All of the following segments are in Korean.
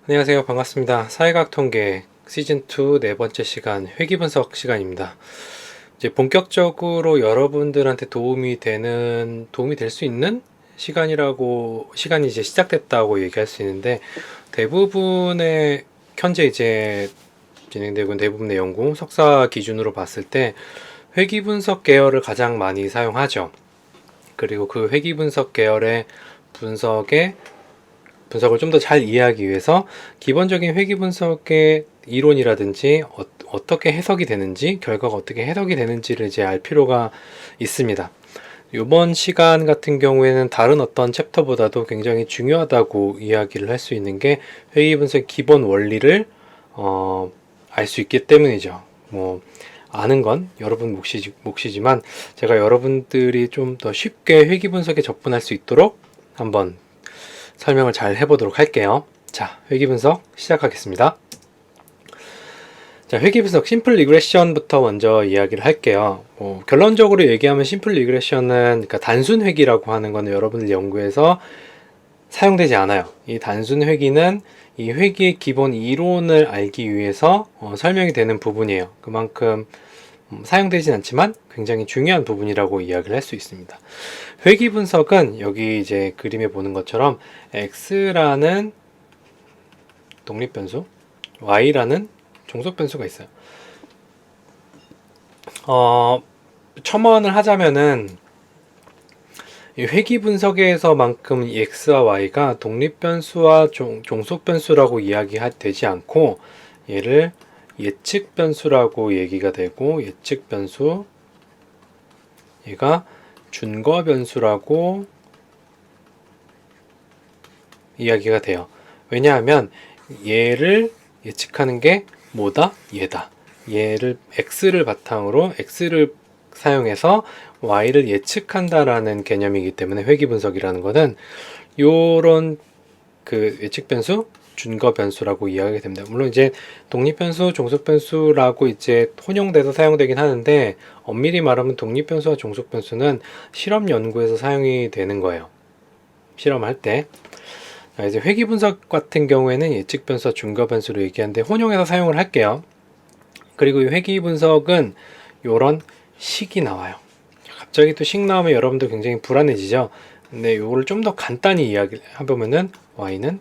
안녕하세요. 반갑습니다. 사회과학 통계 시즌2 네 번째 시간 회귀분석 시간입니다. 이제 본격적으로 여러분들한테 도움이 될 수 있는 시간이 이제 시작됐다고 얘기할 수 있는데, 대부분의 현재 이제 진행되고 있는 대부분의 연구 석사 기준으로 봤을 때 회귀분석 계열을 가장 많이 사용하죠. 그리고 그 회귀분석 계열의 분석을 좀 더 잘 이해하기 위해서 기본적인 회귀 분석의 이론이라든지 어떻게 해석이 되는지, 결과가 어떻게 해석이 되는지를 이제 알 필요가 있습니다. 이번 시간 같은 경우에는 다른 어떤 챕터보다도 굉장히 중요하다고 이야기를 할 수 있는 게 회귀 분석의 기본 원리를 알 수 있기 때문이죠. 아는 건 여러분 몫이지만 제가 여러분들이 좀 더 쉽게 회귀 분석에 접근할 수 있도록 한번 설명을 잘 해보도록 할게요. 자, 회귀분석 시작하겠습니다. 자, 회귀분석 심플 리그레션부터 먼저 이야기를 할게요. 결론적으로 얘기하면 심플 리그레션은, 그러니까 단순 회귀라고 하는 거는 여러분들 연구에서 사용되지 않아요. 이 단순 회귀는 이 회귀의 기본 이론을 알기 위해서 설명이 되는 부분이에요. 그만큼 사용되진 않지만 굉장히 중요한 부분이라고 이야기를 할 수 있습니다. 회귀 분석은 여기 이제 그림에 보는 것처럼 x라는 독립변수, y라는 종속변수가 있어요. 첨언을 하자면은 이 회귀 분석에서만큼 이 x와 y가 독립변수와 종속변수라고 이야기되지 않고 얘를 예측 변수라고 얘기가 되고, 예측 변수, 얘가 준거 변수라고 이야기가 돼요. 왜냐하면 얘를 예측하는 게 뭐다? 얘다. 얘를 x를 바탕으로 x를 사용해서 y를 예측한다라는 개념이기 때문에 회귀 분석이라는 거는 요런 그 예측 변수, 준거 변수라고 이야기가 됩니다. 물론 이제 독립 변수, 종속 변수라고 이제 혼용돼서 사용되긴 하는데, 엄밀히 말하면 독립 변수와 종속 변수는 실험 연구에서 사용이 되는 거예요. 실험할 때. 이제 회귀 분석 같은 경우에는 예측 변수와 준거 변수로 얘기하는데 혼용해서 사용을 할게요. 그리고 이 회귀 분석은 요런 식이 나와요. 갑자기 또 식 나오면 여러분들 굉장히 불안해지죠. 근데 요거를 좀 더 간단히 이야기를 해보면은 y는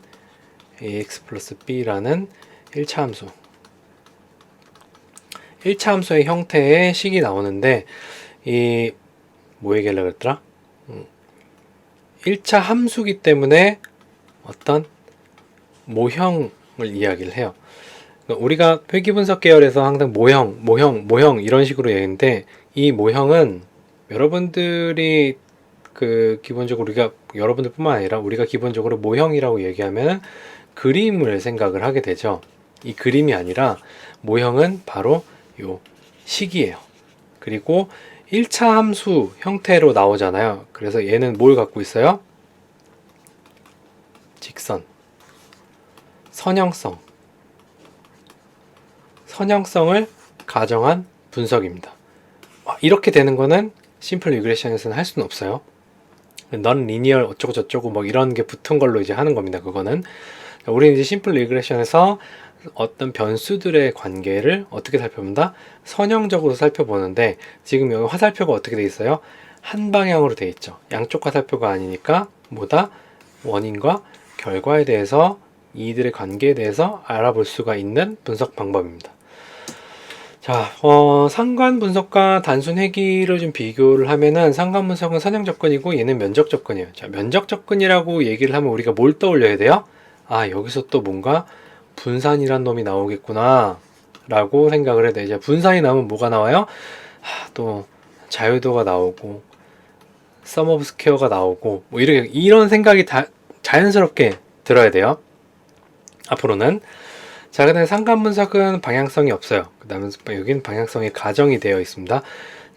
ax 플러스 b라는 1차 함수, 1차 함수의 형태의 식이 나오는데, 뭐 얘기하려고 했더라? 1차 함수기 때문에 어떤 모형을 이야기를 해요. 그러니까 우리가 회귀분석 계열에서 항상 모형 이런 식으로 얘기하는데, 이 모형은 여러분들이 기본적으로 여러분들뿐만 아니라 우리가 기본적으로 모형이라고 얘기하면 그림을 생각을 하게 되죠. 이 그림이 아니라 모형은 바로 요 식이에요. 그리고 1차 함수 형태로 나오잖아요. 그래서 얘는 뭘 갖고 있어요? 직선, 선형성을 가정한 분석입니다. 이렇게 되는 거는 심플 리그레션에서는 할 수는 없어요. 넌 리니얼 어쩌고 저쩌고 뭐 이런 게 붙은 걸로 이제 하는 겁니다. 그거는 우리는 이제 심플 리그레션에서 어떤 변수들의 관계를 어떻게 살펴본다? 선형적으로 살펴보는데, 지금 여기 화살표가 어떻게 돼 있어요? 한 방향으로 돼 있죠. 양쪽 화살표가 아니니까 뭐다? 원인과 결과에 대해서, 이들의 관계에 대해서 알아볼 수가 있는 분석 방법입니다. 자, 상관 분석과 단순 회귀를 좀 비교를 하면은, 상관 분석은 선형 접근이고 얘는 면적 접근이에요. 자, 면적 접근이라고 얘기를 하면 우리가 뭘 떠올려야 돼요? 여기서 또 뭔가 분산이란 놈이 나오겠구나 라고 생각을 해야 돼요. 이제 분산이 나오면 뭐가 나와요? 또 자유도가 나오고 썸 오브 스퀘어가 나오고 뭐 이런 생각이 다 자연스럽게 들어야 돼요. 앞으로는. 자, 그 다음에 상관 분석은 방향성이 없어요. 그 다음에 여기는 방향성이 가정이 되어 있습니다.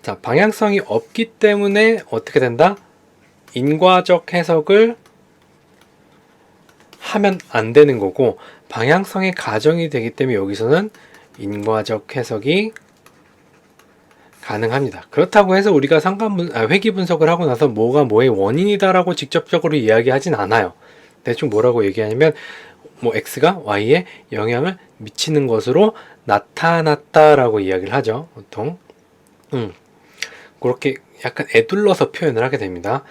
자, 방향성이 없기 때문에 어떻게 된다? 인과적 해석을 하면 안 되는 거고, 방향성의 가정이 되기 때문에 여기서는 인과적 해석이 가능합니다. 그렇다고 해서 우리가 회귀 분석을 하고 나서 뭐가 뭐의 원인이다라고 직접적으로 이야기하진 않아요. 대충 뭐라고 얘기하냐면, 뭐 x가 y에 영향을 미치는 것으로 나타났다라고 이야기를 하죠. 보통 그렇게 약간 애둘러서 표현을 하게 됩니다.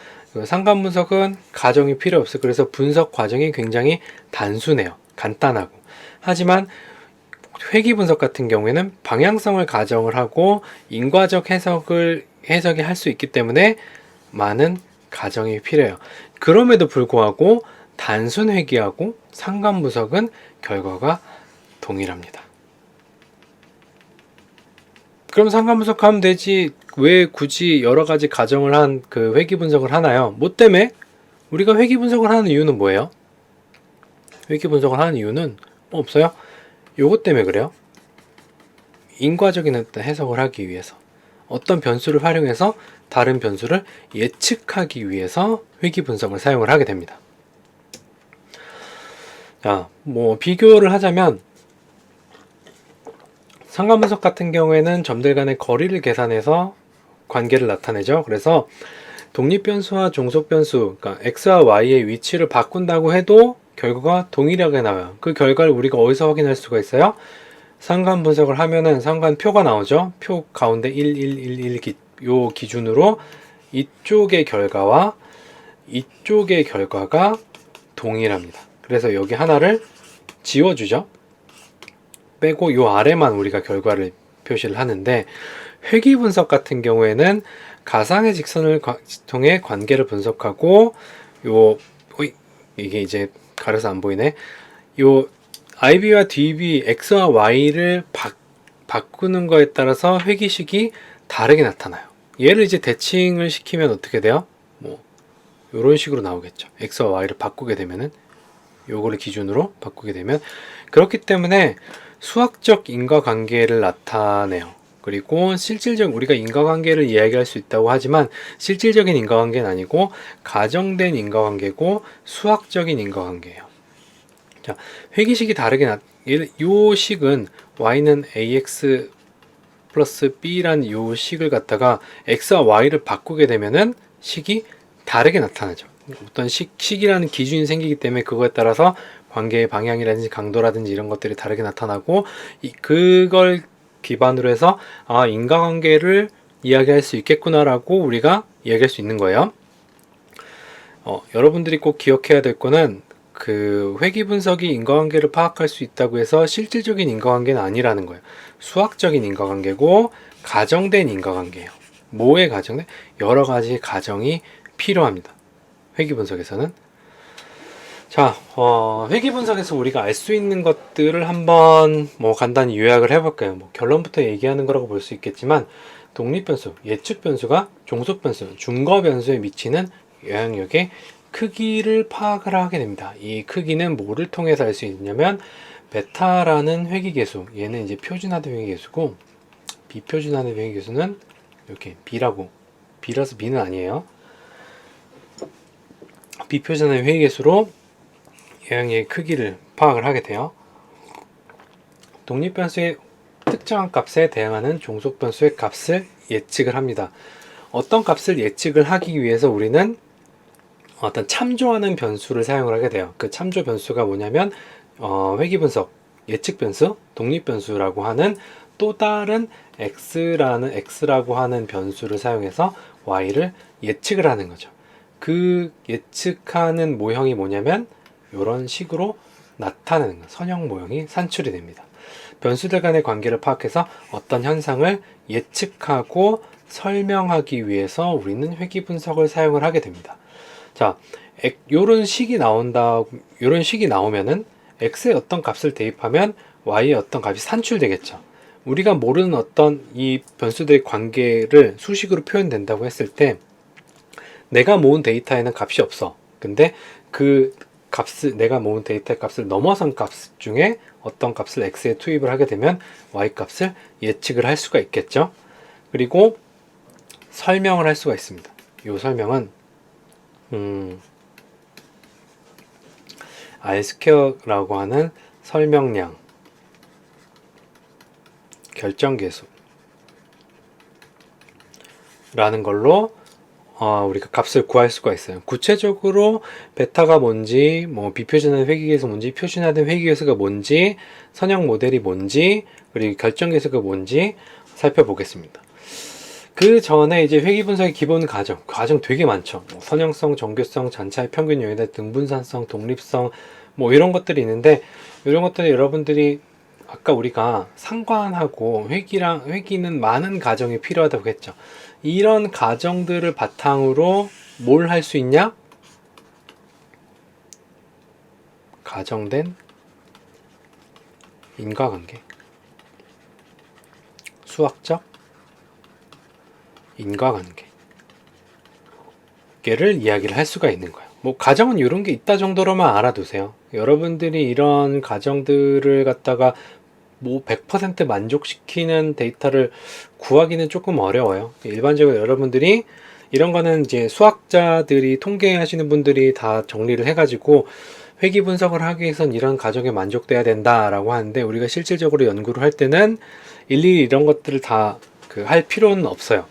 상관 분석은 가정이 필요 없어요. 그래서 분석 과정이 굉장히 단순해요. 간단하고. 하지만 회귀 분석 같은 경우에는 방향성을 가정을 하고 인과적 해석이 할 수 있기 때문에 많은 가정이 필요해요. 그럼에도 불구하고 단순 회귀하고 상관 분석은 결과가 동일합니다. 그럼 상관 분석하면 되지 왜 굳이 여러 가지 가정을 한 그 회귀 분석을 하나요? 뭐 때문에? 우리가 회귀 분석을 하는 이유는 뭐예요? 회귀 분석을 하는 이유는 없어요? 요것 때문에 그래요. 인과적인 어떤 해석을 하기 위해서 어떤 변수를 활용해서 다른 변수를 예측하기 위해서 회귀 분석을 사용을 하게 됩니다. 자, 뭐 비교를 하자면 상관 분석 같은 경우에는 점들 간의 거리를 계산해서 관계를 나타내죠. 그래서 독립변수와 종속변수, 그러니까 x와 y의 위치를 바꾼다고 해도 결과가 동일하게 나와요. 그 결과를 우리가 어디서 확인할 수가 있어요? 상관 분석을 하면은 상관표가 나오죠. 표 가운데 1111 요 기준으로 이쪽의 결과와 이쪽의 결과가 동일합니다. 그래서 여기 하나를 지워주죠. 빼고 요 아래만 우리가 결과를 표시를 하는데 회귀 분석 같은 경우에는 가상의 직선을 통해 관계를 분석하고 이게 이제 가려서 안 보이네. 요 IB와 DB, X와 Y를 바꾸는 거에 따라서 회귀식이 다르게 나타나요. 얘를 이제 대칭을 시키면 어떻게 돼요? 뭐 요런 식으로 나오겠죠. X와 Y를 바꾸게 되면은 요거를 기준으로 바꾸게 되면 그렇기 때문에 수학적 인과관계를 나타내요. 그리고 실질적 우리가 인과관계를 이야기할 수 있다고 하지만 실질적인 인과관계는 아니고 가정된 인과관계고 수학적인 인과관계예요. 자, 회귀식이 다르게 요 식은 y는 ax 플러스 b란 요 식을 갖다가 x와 y를 바꾸게 되면은 식이 다르게 나타나죠. 어떤 식이라는 기준이 생기기 때문에 그거에 따라서 관계의 방향이라든지 강도라든지 이런 것들이 다르게 나타나고 그걸 기반으로 해서 인과관계를 이야기할 수 있겠구나라고 우리가 이야기할 수 있는 거예요. 여러분들이 꼭 기억해야 될 거는 그 회귀 분석이 인과관계를 파악할 수 있다고 해서 실질적인 인과관계는 아니라는 거예요. 수학적인 인과관계고 가정된 인과관계예요. 뭐에 가정된? 여러 가지 가정이 필요합니다. 회귀 분석에서는. 자, 회귀 분석에서 우리가 알 수 있는 것들을 한번 뭐 간단히 요약을 해볼까요? 뭐 결론부터 얘기하는 거라고 볼 수 있겠지만 독립변수, 예측변수가 종속변수, 중거변수에 미치는 영향력의 크기를 파악을 하게 됩니다. 이 크기는 뭐를 통해서 알 수 있냐면 베타라는 회귀계수, 얘는 이제 표준화된 회귀계수고 비표준화된 회귀계수는 이렇게 B라서 B는 아니에요. 비표준화된 회귀계수로 영향의 크기를 파악을 하게 돼요. 독립변수의 특정한 값에 대응하는 종속변수의 값을 예측을 합니다. 어떤 값을 예측을 하기 위해서 우리는 어떤 참조하는 변수를 사용을 하게 돼요. 그 참조 변수가 뭐냐면 회귀 분석, 예측 변수, 독립 변수라고 하는 또 다른 x라고 하는 변수를 사용해서 y를 예측을 하는 거죠. 그 예측하는 모형이 뭐냐면 이런 식으로 나타나는 선형 모형이 산출이 됩니다. 변수들 간의 관계를 파악해서 어떤 현상을 예측하고 설명하기 위해서 우리는 회귀 분석을 사용을 하게 됩니다. 자, 요런 식이 나오면은 x의 어떤 값을 대입하면 y의 어떤 값이 산출되겠죠. 우리가 모르는 어떤 이 변수들의 관계를 수식으로 표현된다고 했을 때 내가 모은 데이터에는 값이 없어. 근데 그 값을 내가 모은 데이터의 값을 넘어선 값 중에 어떤 값을 x에 투입을 하게 되면 y 값을 예측을 할 수가 있겠죠. 그리고 설명을 할 수가 있습니다. 이 설명은 R 스퀘어라고 하는 설명량, 결정계수 라는 걸로 우리가 값을 구할 수가 있어요. 구체적으로 베타가 뭔지, 뭐 비표준화된 회귀계수 뭔지, 표준화된 회귀계수가 뭔지, 선형 모델이 뭔지, 그리고 결정계수가 뭔지 살펴보겠습니다. 그 전에 이제 회귀 분석의 기본 과정 되게 많죠. 뭐 선형성, 정교성, 잔차의 평균 요인에 등분산성, 독립성, 뭐 이런 것들이 있는데, 이런 것들이 여러분들이 아까 우리가 상관하고 회귀는 많은 가정이 필요하다고 했죠. 이런 가정들을 바탕으로 뭘 할 수 있냐? 가정된 인과관계, 수학적 인과관계를 이야기를 할 수가 있는 거예요. 뭐 가정은 이런 게 있다 정도로만 알아두세요. 여러분들이 이런 가정들을 갖다가 뭐 100% 만족시키는 데이터를 구하기는 조금 어려워요. 일반적으로 여러분들이 이런 거는 이제 수학자들이 통계하시는 분들이 다 정리를 해가지고 회귀 분석을 하기 위해선 이런 가정에 만족돼야 된다라고 하는데, 우리가 실질적으로 연구를 할 때는 일일이 이런 것들을 다 할 필요는 없어요.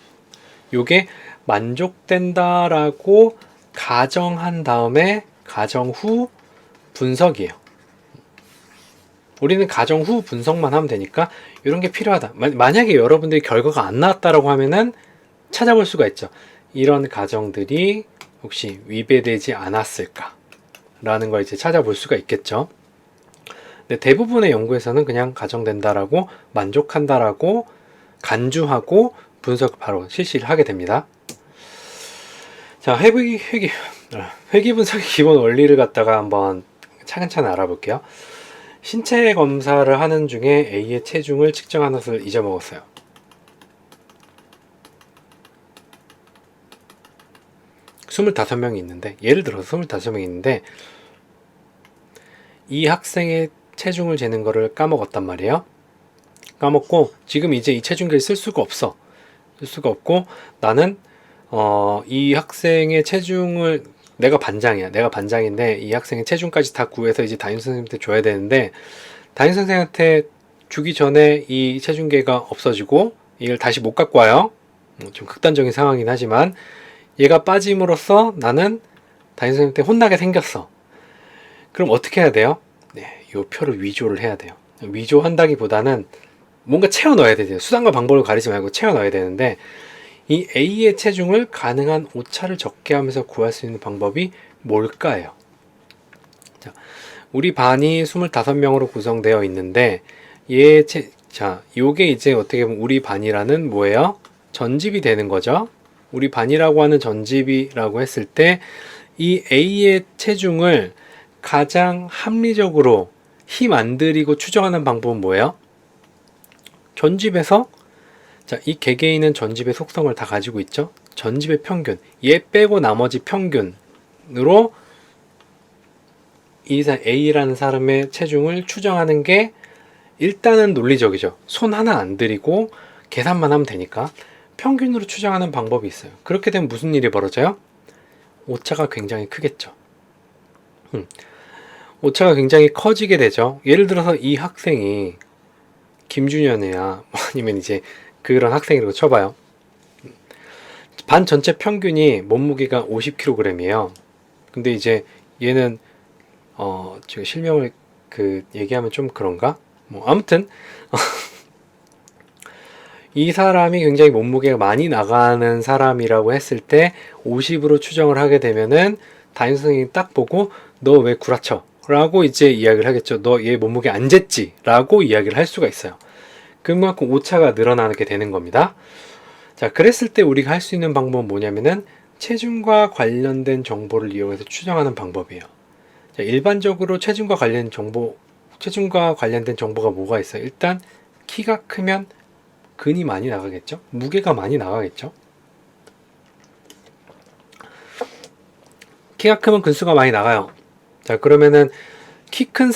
요게 만족된다라고 가정한 다음에 가정 후 분석이에요. 우리는 가정 후 분석만 하면 되니까 이런 게 필요하다. 만약에 여러분들이 결과가 안 나왔다라고 하면은 찾아볼 수가 있죠. 이런 가정들이 혹시 위배되지 않았을까? 라는 걸 이제 찾아볼 수가 있겠죠. 근데 대부분의 연구에서는 그냥 가정된다라고 만족한다라고 간주하고 분석을 바로 실시를 하게 됩니다. 자, 회귀 분석의 기본 원리를 갖다가 한번 차근차근 알아볼게요. 신체 검사를 하는 중에 A의 체중을 측정하는 것을 잊어먹었어요. 스물다섯 명이 있는데, 예를 들어서 25명이 있는데 이 학생의 체중을 재는 거를 까먹었단 말이에요. 까먹고 지금 이제 이 체중계를 쓸 수가 없어. 쓸 수가 없고 나는 이 학생의 체중을, 내가 반장인데 이 학생의 체중까지 다 구해서 이제 담임 선생님한테 줘야 되는데, 담임 선생님한테 주기 전에 이 체중계가 없어지고 이걸 다시 못 갖고 와요. 좀 극단적인 상황이긴 하지만 얘가 빠짐으로써 나는 담임 선생님한테 혼나게 생겼어. 그럼 어떻게 해야 돼요? 네, 이 표를 위조를 해야 돼요. 위조한다기보다는 뭔가 채워 넣어야 돼요. 수단과 방법을 가리지 말고 채워 넣어야 되는데, 이 A의 체중을 가능한 오차를 적게 하면서 구할 수 있는 방법이 뭘까요? 자, 우리 반이 25명으로 구성되어 있는데 요게 이제 어떻게 보면 우리 반이라는 뭐예요? 전집이 되는 거죠. 우리 반이라고 하는 전집이라고 했을 때 이 A의 체중을 가장 합리적으로 힘 안 들이고 추정하는 방법은 뭐예요? 전집에서, 자, 이 개개인은 전집의 속성을 다 가지고 있죠. 전집의 평균, 얘 빼고 나머지 평균으로 이 A라는 사람의 체중을 추정하는 게 일단은 논리적이죠. 손 하나 안 들이고 계산만 하면 되니까 평균으로 추정하는 방법이 있어요. 그렇게 되면 무슨 일이 벌어져요? 오차가 굉장히 크겠죠. 오차가 굉장히 커지게 되죠. 예를 들어서 이 학생이 김준현이야, 아니면 이제 그런 학생이라고 쳐봐요. 반 전체 평균이 몸무게가 50kg이에요. 근데 이제 얘는 제가 실명을 얘기하면 좀 그런가? 뭐 아무튼 이 사람이 굉장히 몸무게가 많이 나가는 사람이라고 했을 때 50으로 추정을 하게 되면은 담임 선생님이 딱 보고 너 왜 구라쳐? 라고 이제 이야기를 하겠죠. 너 얘 몸무게 안 쟀지? 라고 이야기를 할 수가 있어요. 그만큼 오차가 늘어나게 되는 겁니다. 자, 그랬을 때 우리가 할 수 있는 방법은 뭐냐면은 체중과 관련된 정보를 이용해서 추정하는 방법이에요. 자, 일반적으로 체중과 관련된 정보가 뭐가 있어요? 일단 키가 크면 근이 많이 나가겠죠? 무게가 많이 나가겠죠? 키가 크면 근수가 많이 나가요. 자, 그러면은 키 큰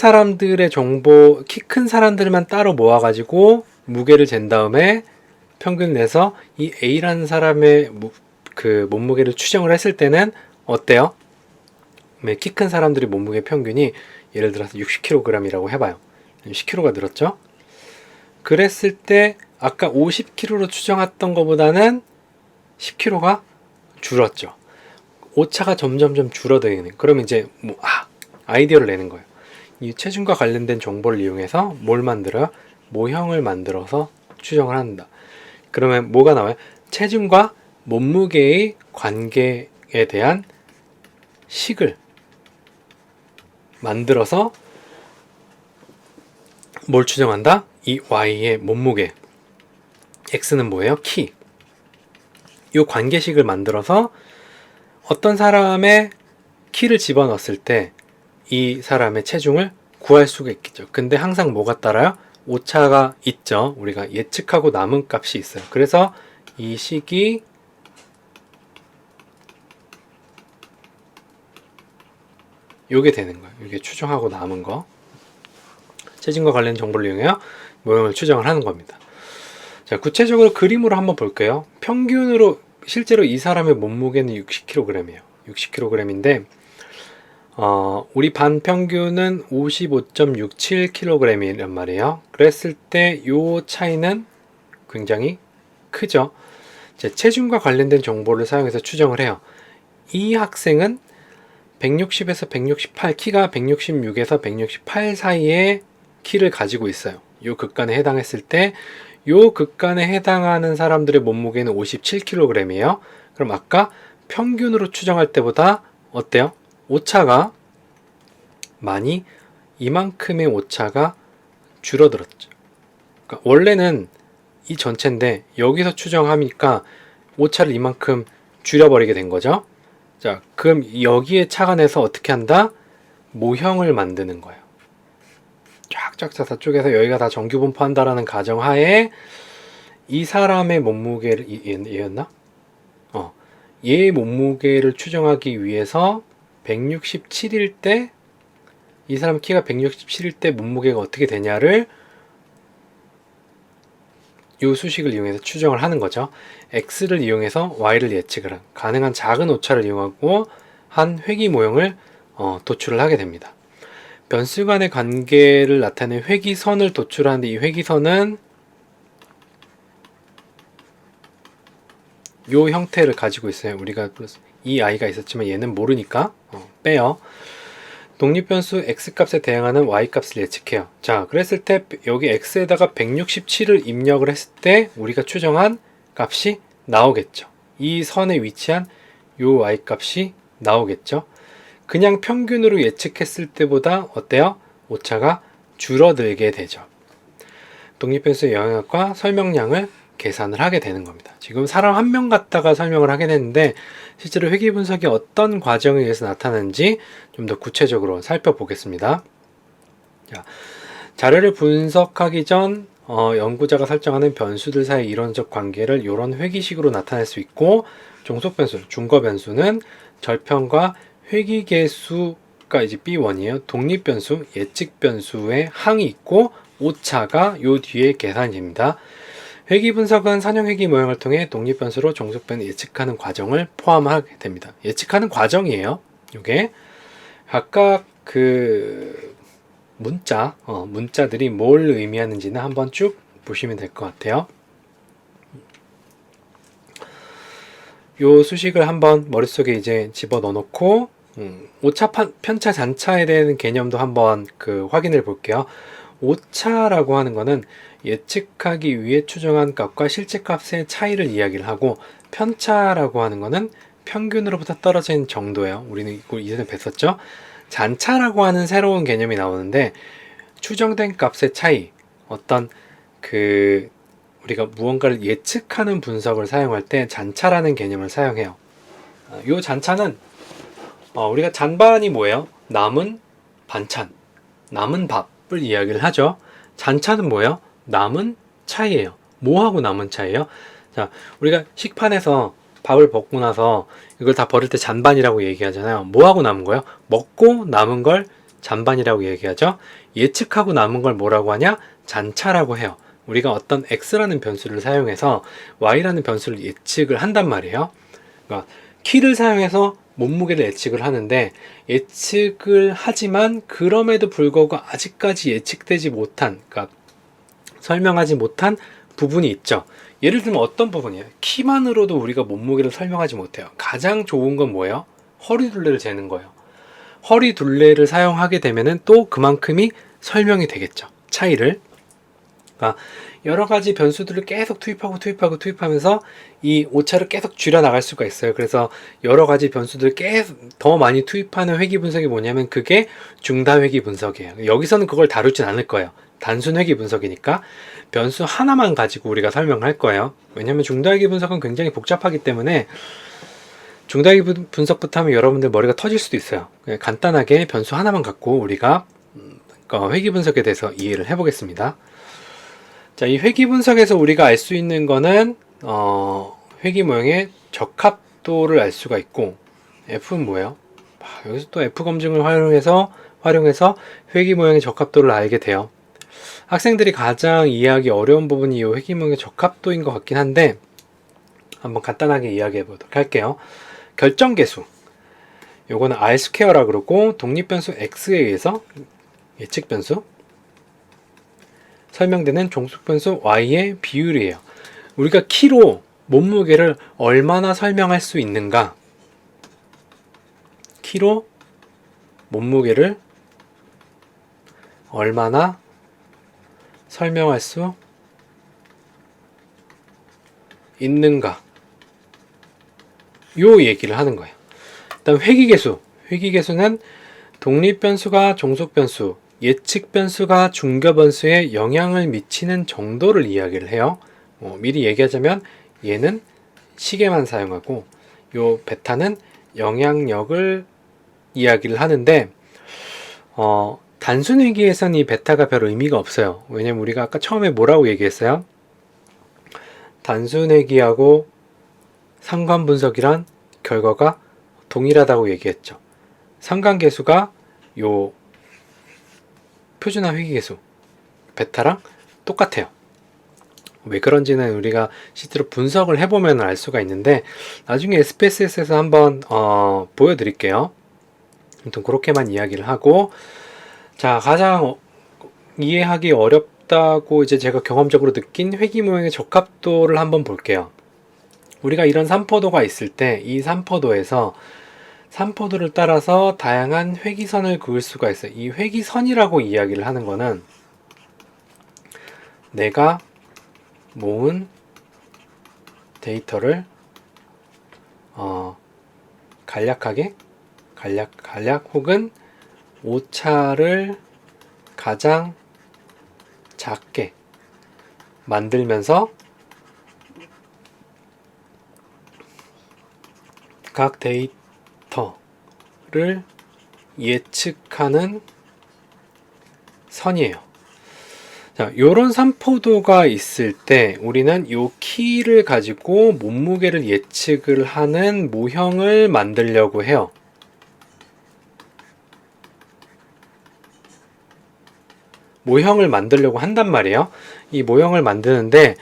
사람들만 따로 모아가지고 무게를 잰 다음에 평균을 내서 이 A라는 사람의 몸무게를 추정을 했을 때는 어때요? 키 큰 사람들의 몸무게 평균이 예를 들어서 60kg이라고 해봐요. 10kg가 늘었죠? 그랬을 때 아까 50kg로 추정했던 것보다는 10kg가 줄었죠. 오차가 점점점 줄어드는. 그러면 이제 아이디어를 내는 거예요. 이 체중과 관련된 정보를 이용해서 뭘 만들어요? 모형을 만들어서 추정을 한다. 그러면 뭐가 나와요? 체중과 몸무게의 관계에 대한 식을 만들어서 뭘 추정한다? 이 Y의 몸무게, X는 뭐예요? 키. 이 관계식을 만들어서 어떤 사람의 키를 집어넣었을 때 이 사람의 체중을 구할 수가 있겠죠. 근데 항상 뭐가 따라요? 오차가 있죠. 우리가 예측하고 남은 값이 있어요. 그래서 이 식이 요게 되는 거예요. 이게 추정하고 남은 거. 체중과 관련 정보를 이용해서 모형을 추정을 하는 겁니다. 자, 구체적으로 그림으로 한번 볼게요. 평균으로 실제로 이 사람의 몸무게는 60kg이에요. 60kg인데 우리 반 평균은 55.67kg이란 말이에요. 그랬을 때 요 차이는 굉장히 크죠. 체중과 관련된 정보를 사용해서 추정을 해요. 이 학생은 160에서 168, 키가 166에서 168 사이의 키를 가지고 있어요. 요 극간에 해당했을 때 요 극간에 해당하는 사람들의 몸무게는 57kg이에요. 그럼 아까 평균으로 추정할 때보다 어때요? 오차가 많이 이만큼의 오차가 줄어들었죠. 그러니까 원래는 이 전체인데 여기서 추정하니까 오차를 이만큼 줄여버리게 된 거죠. 자, 그럼 여기에 착안해서 어떻게 한다? 모형을 만드는 거예요. 쫙쫙 다 쪼개서 여기가 다 정규 분포한다라는 가정하에 이 사람의 몸무게를 얘였나? 얘의 몸무게를 추정하기 위해서 167일 때 이 사람 키가 167일 때 몸무게가 어떻게 되냐를 이 수식을 이용해서 추정을 하는 거죠. X를 이용해서 Y를 예측을 한 가능한 작은 오차를 이용하고 한 회귀 모형을 도출을 하게 됩니다. 변수 간의 관계를 나타내는 회귀선을 도출하는데 이 회귀선은 이 형태를 가지고 있어요. 우리가 이 I가 있었지만 얘는 모르니까 빼요. 독립변수 X값에 대응하는 Y값을 예측해요. 자, 그랬을 때 여기 X에다가 167을 입력을 했을 때 우리가 추정한 값이 나오겠죠. 이 선에 위치한 요 Y값이 나오겠죠. 그냥 평균으로 예측했을 때보다 어때요? 오차가 줄어들게 되죠. 독립변수의 영향과 설명량을 계산을 하게 되는 겁니다. 지금 사람 한 명 갖다가 설명을 하게 됐는데 실제로 회귀 분석이 어떤 과정에 의해서 나타나는지 좀 더 구체적으로 살펴보겠습니다. 자, 자료를 분석하기 전 연구자가 설정하는 변수들 사이 이론적 관계를 이런 회귀식으로 나타낼 수 있고 종속변수, 중거변수는 절편과 회귀계수가 이제 B1이에요. 독립변수, 예측변수의 항이 있고 오차가 요 뒤에 계산이 됩니다. 회귀 분석은 선형 회귀 모형을 통해 독립변수로 종속변을 예측하는 과정을 포함하게 됩니다. 예측하는 과정이에요. 이게 각각 그 문자들이 뭘 의미하는지는 한번 쭉 보시면 될 것 같아요. 요 수식을 한번 머릿속에 이제 집어넣어 놓고 오차 편차 잔차에 대한 개념도 한번 확인을 볼게요. 오차라고 하는 거는 예측하기 위해 추정한 값과 실제 값의 차이를 이야기를 하고 편차라고 하는 거는 평균으로부터 떨어진 정도예요. 우리는 이걸 이전에 뵀었죠. 잔차라고 하는 새로운 개념이 나오는데 추정된 값의 차이, 어떤 우리가 무언가를 예측하는 분석을 사용할 때 잔차라는 개념을 사용해요. 이 잔차는 우리가 잔반이 뭐예요? 남은 반찬, 남은 밥을 이야기를 하죠. 잔차는 뭐예요? 남은 차이예요. 뭐하고 남은 차이예요? 자, 우리가 식판에서 밥을 먹고 나서 이걸 다 버릴 때 잔반이라고 얘기하잖아요. 뭐하고 남은 거예요? 먹고 남은 걸 잔반이라고 얘기하죠. 예측하고 남은 걸 뭐라고 하냐? 잔차라고 해요. 우리가 어떤 x라는 변수를 사용해서 y라는 변수를 예측을 한단 말이에요. 그러니까 키를 사용해서 몸무게를 예측을 하는데 예측을 하지만 그럼에도 불구하고 아직까지 예측되지 못한, 그러니까 설명하지 못한 부분이 있죠. 예를 들면 어떤 부분이에요? 키만으로도 우리가 몸무게를 설명하지 못해요. 가장 좋은 건 뭐예요? 허리 둘레를 재는 거예요. 허리 둘레를 사용하게 되면은 또 그만큼이 설명이 되겠죠. 차이를. 그러니까 여러 가지 변수들을 계속 투입하면서 이 오차를 계속 줄여 나갈 수가 있어요. 그래서 여러 가지 변수들을 계속 더 많이 투입하는 회귀 분석이 뭐냐면 그게 중다 회귀 분석이에요. 여기서는 그걸 다루진 않을 거예요. 단순 회귀 분석이니까 변수 하나만 가지고 우리가 설명할 거예요. 왜냐면 중다 회귀 분석은 굉장히 복잡하기 때문에 중다 회귀 분석부터 하면 여러분들 머리가 터질 수도 있어요. 간단하게 변수 하나만 갖고 우리가 회귀 분석에 대해서 이해를 해보겠습니다. 자, 이 회귀 분석에서 우리가 알 수 있는 거는 회귀 모형의 적합도를 알 수가 있고, F는 뭐예요? 여기서 또 F 검증을 활용해서 회귀 모형의 적합도를 알게 돼요. 학생들이 가장 이해하기 어려운 부분이 이 회귀 모형의 적합도인 것 같긴 한데 한번 간단하게 이야기해 보도록 할게요. 결정계수, 요거는 R2라고 그러고 독립변수 X에 의해서 예측변수, 설명되는 종속변수 y의 비율이에요. 우리가 키로 몸무게를 얼마나 설명할 수 있는가? 키로 몸무게를 얼마나 설명할 수 있는가? 요 얘기를 하는 거예요. 일단 회귀계수. 회귀계수는 독립변수가 종속변수, 예측변수가 중겨변수에 영향을 미치는 정도를 이야기를 해요. 미리 얘기하자면 얘는 시계만 사용하고 요 베타는 영향력을 이야기를 하는데 단순 회귀에서는 이 베타가 별 의미가 없어요. 왜냐면 우리가 아까 처음에 뭐라고 얘기했어요? 단순 회귀하고 상관분석이란 결과가 동일하다고 얘기했죠. 상관계수가 요 표준화 회귀계수 베타랑 똑같아요. 왜 그런지는 우리가 실제로 분석을 해보면 알 수가 있는데 나중에 SPSS에서 한번 보여드릴게요. 아무튼 그렇게만 이야기를 하고, 자, 가장 이해하기 어렵다고 이제 제가 경험적으로 느낀 회귀 모형의 적합도를 한번 볼게요. 우리가 이런 삼포도가 있을 때 이 삼포도에서 삼포도를 따라서 다양한 회귀선을 그을 수가 있어요. 이 회귀선이라고 이야기를 하는 거는 내가 모은 데이터를 간략 혹은 오차를 가장 작게 만들면서 각 데이터를 예측하는 선이에요. 자, 요런 삼포도가 있을 때 우리는 요 키를 가지고 몸무게를 예측을 하는 모형을 만들려고 해요. 모형을 만들려고 한단 말이에요. 이 모형을 만드는데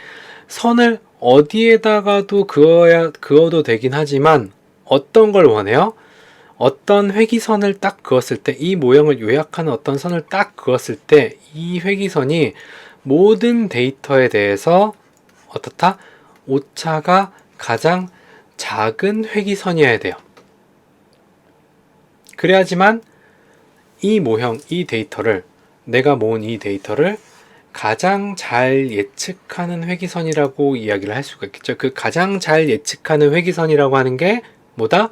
선을 어디에다가도 그어도 되긴 하지만 어떤 걸 원해요? 어떤 회귀선을 딱 그었을 때, 이 모형을 요약하는 어떤 선을 딱 그었을 때 이 회귀선이 모든 데이터에 대해서 어떻다? 오차가 가장 작은 회귀선이어야 돼요. 그래야지만 이 모형, 이 데이터를, 내가 모은 이 데이터를 가장 잘 예측하는 회귀선이라고 이야기를 할 수가 있겠죠. 그 가장 잘 예측하는 회귀선이라고 하는 게 뭐다?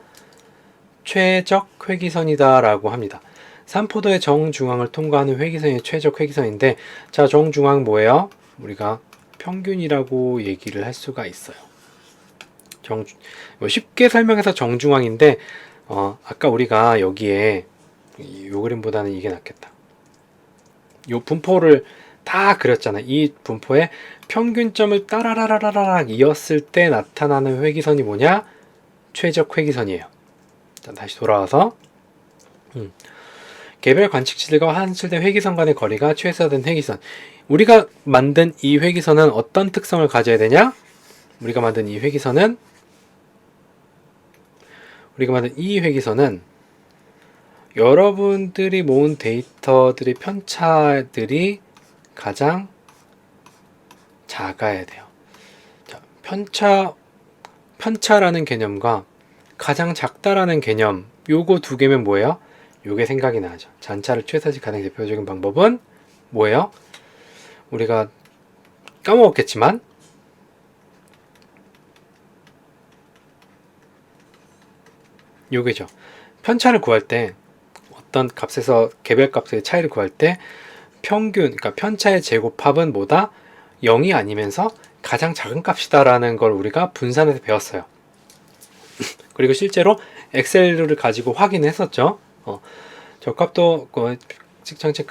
최적 회귀선이다 라고 합니다. 삼포도의 정중앙을 통과하는 회귀선이 최적 회귀선인데, 자, 정중앙 뭐예요? 우리가 평균이라고 얘기를 할 수가 있어요. 쉽게 설명해서 정중앙인데 아까 우리가 여기에 요 그림보다는 이게 낫겠다. 요 분포를 다 그렸잖아. 이 분포에 평균점을 따라라라라락 이었을 때 나타나는 회귀선이 뭐냐? 최적 회귀선이에요. 자, 다시 돌아와서 개별 관측치들과 환출된 회귀선 간의 거리가 최소화된 회귀선. 우리가 만든 이 회귀선은 어떤 특성을 가져야 되냐? 우리가 만든 이 회귀선은 여러분들이 모은 데이터들의 편차들이 가장 작아야 돼요. 자, 편차라는 개념과 가장 작다라는 개념, 요거 두 개면 뭐예요? 요게 생각이 나죠. 잔차를 최소화시 가장 대표적인 방법은 뭐예요? 우리가 까먹었겠지만 요게죠. 편차를 구할 때 어떤 값에서 개별값의 차이를 구할 때 평균, 그러니까 편차의 제곱합은 뭐다? 0이 아니면서 가장 작은 값이다라는 걸 우리가 분산에서 배웠어요. 그리고 실제로 엑셀을 가지고 확인했었죠. 적합도 측정치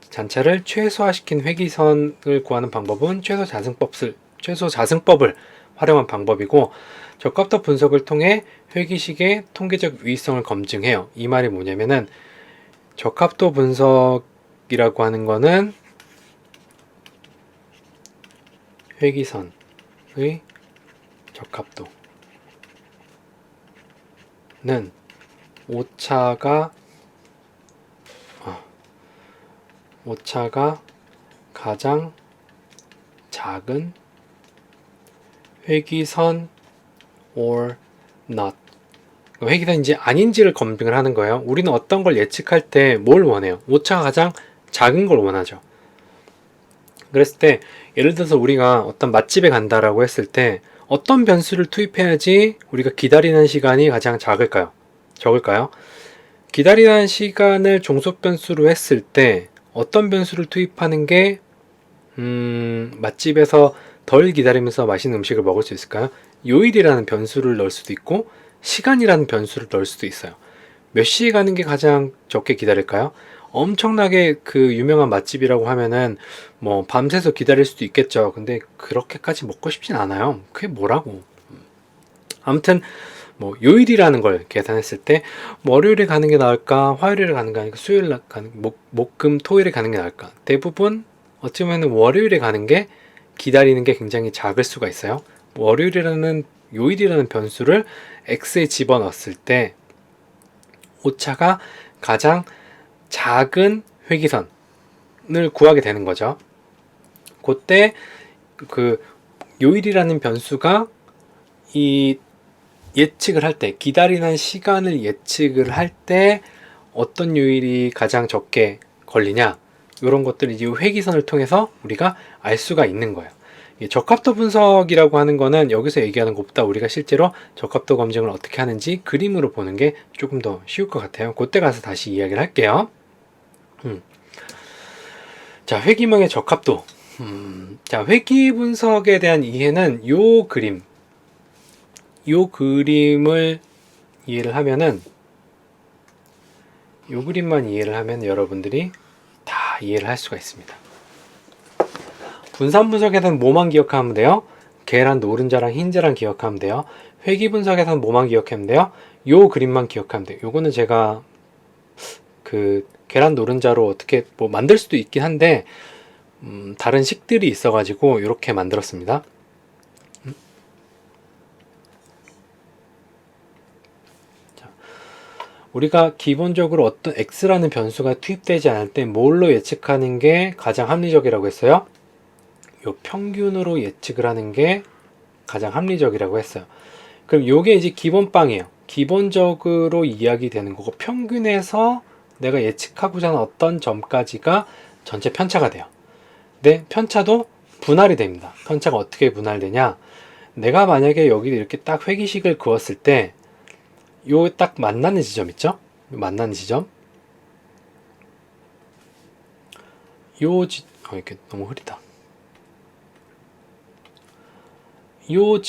잔차를 최소화시킨 회기선을 구하는 방법은 최소 자승법을 활용한 방법이고, 적합도 분석을 통해 회기식의 통계적 유의성을 검증해요. 이 말이 뭐냐면은 적합도 분석이라고 하는 거는 회기선의 적합도는 오차가 가장 작은 회기선 or not, 회기선인지 아닌지를 검증을 하는 거예요. 우리는 어떤 걸 예측할 때 뭘 원해요? 오차가 가장 작은 걸 원하죠. 그랬을 때 예를 들어서 우리가 어떤 맛집에 간다라고 했을 때 어떤 변수를 투입해야지 우리가 기다리는 시간이 가장 적을까요? 기다리는 시간을 종속 변수로 했을 때 어떤 변수를 투입하는 게 맛집에서 덜 기다리면서 맛있는 음식을 먹을 수 있을까요? 요일이라는 변수를 넣을 수도 있고 시간이라는 변수를 넣을 수도 있어요. 몇 시에 가는 게 가장 적게 기다릴까요? 엄청나게 그 유명한 맛집이라고 하면은 뭐 밤새서 기다릴 수도 있겠죠. 근데 그렇게까지 먹고 싶진 않아요. 그게 뭐라고. 아무튼 뭐 요일이라는 걸 계산했을 때 월요일에 가는 게 나을까, 화요일에 가는 게 아니라 수요일에 가는, 목금 토요일에 가는 게 나을까. 대부분 어찌 보면 월요일에 가는 게 기다리는 게 굉장히 작을 수가 있어요. 요일이라는 변수를 x에 집어넣었을 때 오차가 가장 작은 회기선을 구하게 되는 거죠. 그때 그 요일이라는 변수가 이 예측을 할 때, 기다리는 시간을 예측을 할 때 어떤 요일이 가장 적게 걸리냐, 이런 것들을 이제 회기선을 통해서 우리가 알 수가 있는 거예요. 적합도 분석이라고 하는 거는 여기서 얘기하는 것보다 우리가 실제로 적합도 검증을 어떻게 하는지 그림으로 보는 게 조금 더 쉬울 것 같아요. 그때 가서 다시 이야기를 할게요. 자, 회기명의 적합도. 자, 회기 분석에 대한 이해는 요 그림을 이해를 하면은, 요 그림만 이해를 하면 여러분들이 다 이해를 할 수가 있습니다. 분산 분석에서는 뭐만 기억하면 돼요? 계란 노른자랑 흰자랑 기억하면 돼요. 회기 분석에서는 뭐만 기억하면 돼요? 요 그림만 기억하면 돼요. 요거는 제가 그 계란 노른자로 어떻게 뭐 만들 수도 있긴 한데 다른 식들이 있어가지고 이렇게 만들었습니다. 자, 우리가 기본적으로 어떤 x라는 변수가 투입되지 않을 때 뭘로 예측하는 게 가장 합리적이라고 했어요? 요 평균으로 예측을 하는 게 가장 합리적이라고 했어요. 그럼 요게 이제 기본빵이에요. 기본적으로 이야기되는 거고, 평균에서 내가 예측하고자 하는 어떤 점까지가 전체 편차가 돼요. 근데 편차도 분할이 됩니다. 편차가 어떻게 분할되냐, 내가 만약에 여기 이렇게 딱 회기식을 그었을 때 요 딱 만나는 지점 있죠? 만나는 지점, 이렇게 너무 흐리다. 요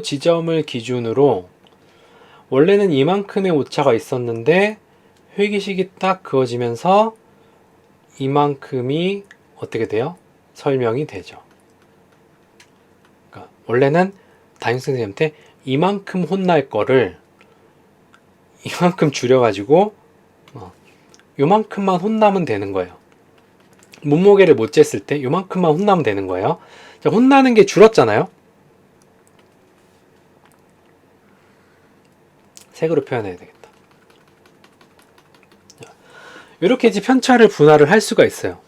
지점을 기준으로 원래는 이만큼의 오차가 있었는데 회기식이 딱 그어지면서 이만큼이 어떻게 돼요? 설명이 되죠. 그러니까 원래는 담임선생님한테 이만큼 혼날 거를 이만큼 줄여가지고 요만큼만 혼나면 되는 거예요. 몸무게를 못 쟀을 때 요만큼만 혼나면 되는 거예요. 자, 혼나는 게 줄었잖아요. 색으로 표현해야 되겠다. 이렇게 이제 편차를 분할을 할 수가 있어요.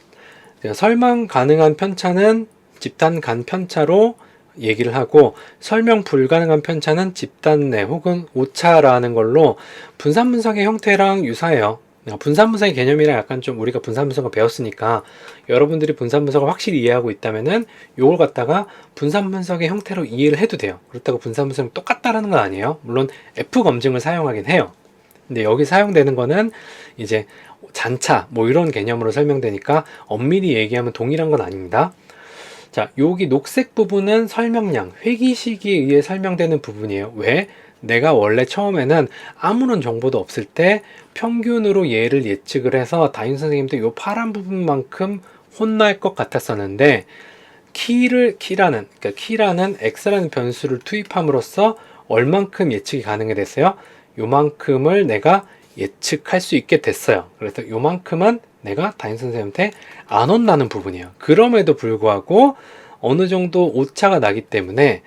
설명 가능한 편차는 집단 간 편차로 얘기를 하고, 설명 불가능한 편차는 집단 내 혹은 오차라는 걸로 분산 분석의 형태랑 유사해요. 분산 분석의 개념이랑 약간 좀 우리가 분산 분석을 배웠으니까 여러분들이 분산 분석을 확실히 이해하고 있다면은 요걸 갖다가 분산 분석의 형태로 이해를 해도 돼요. 그렇다고 분산 분석이 똑같다라는 건 아니에요. 물론 F 검증을 사용하긴 해요. 근데 여기 사용되는 거는 이제 잔차 뭐 이런 개념으로 설명되니까 엄밀히 얘기하면 동일한 건 아닙니다. 자, 여기 녹색 부분은 설명량, 회귀 시기에 의해 설명되는 부분이에요. 왜? 내가 원래 처음에는 아무런 정보도 없을 때 평균으로 얘를 예측을 해서 담임 선생님도 이 파란 부분만큼 혼날 것 같았었는데, 키라는 x라는 변수를 투입함으로써 얼만큼 예측이 가능해 됐어요? 요만큼을 내가 예측할 수 있게 됐어요. 그래서 요만큼은 내가 담임 선생님한테 안 혼나는 부분이에요. 그럼에도 불구하고 어느 정도 오차가 나기 때문에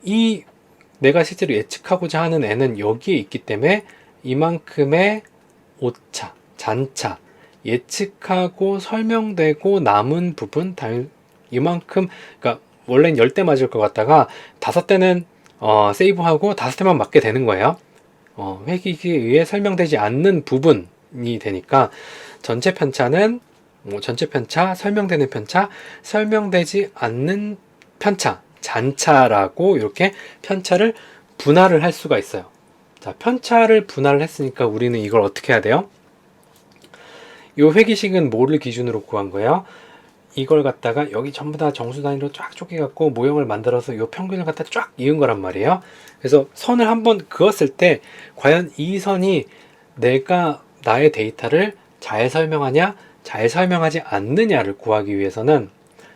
이 내가 실제로 예측하고자 하는 애는 여기에 있기 때문에 이만큼의 오차, 잔차, 예측하고 설명되고 남은 부분 이만큼, 그러니까 원래는 10대 맞을 것 같다가 5대는 세이브하고 5대만 맞게 되는 거예요. 회귀에 의해 설명되지 않는 부분이 되니까 전체 편차는 전체 편차, 설명되는 편차, 설명되지 않는 편차, 잔차라고 이렇게 편차를 분할을 할 수가 있어요. 자, 편차를 분할을 했으니까 우리는 이걸 어떻게 해야 돼요? 이 회귀식은 뭐를 기준으로 구한 거예요? 이걸 갖다가 여기 전부 다 정수 단위로 쫙 쪼개갖고 모형을 만들어서 이 평균을 갖다 쫙 이은 거란 말이에요. 그래서 선을 한번 그었을 때 과연 이 선이 내가 나의 데이터를 잘 설명하냐, 잘 설명하지 않느냐를 구하기 위해서는,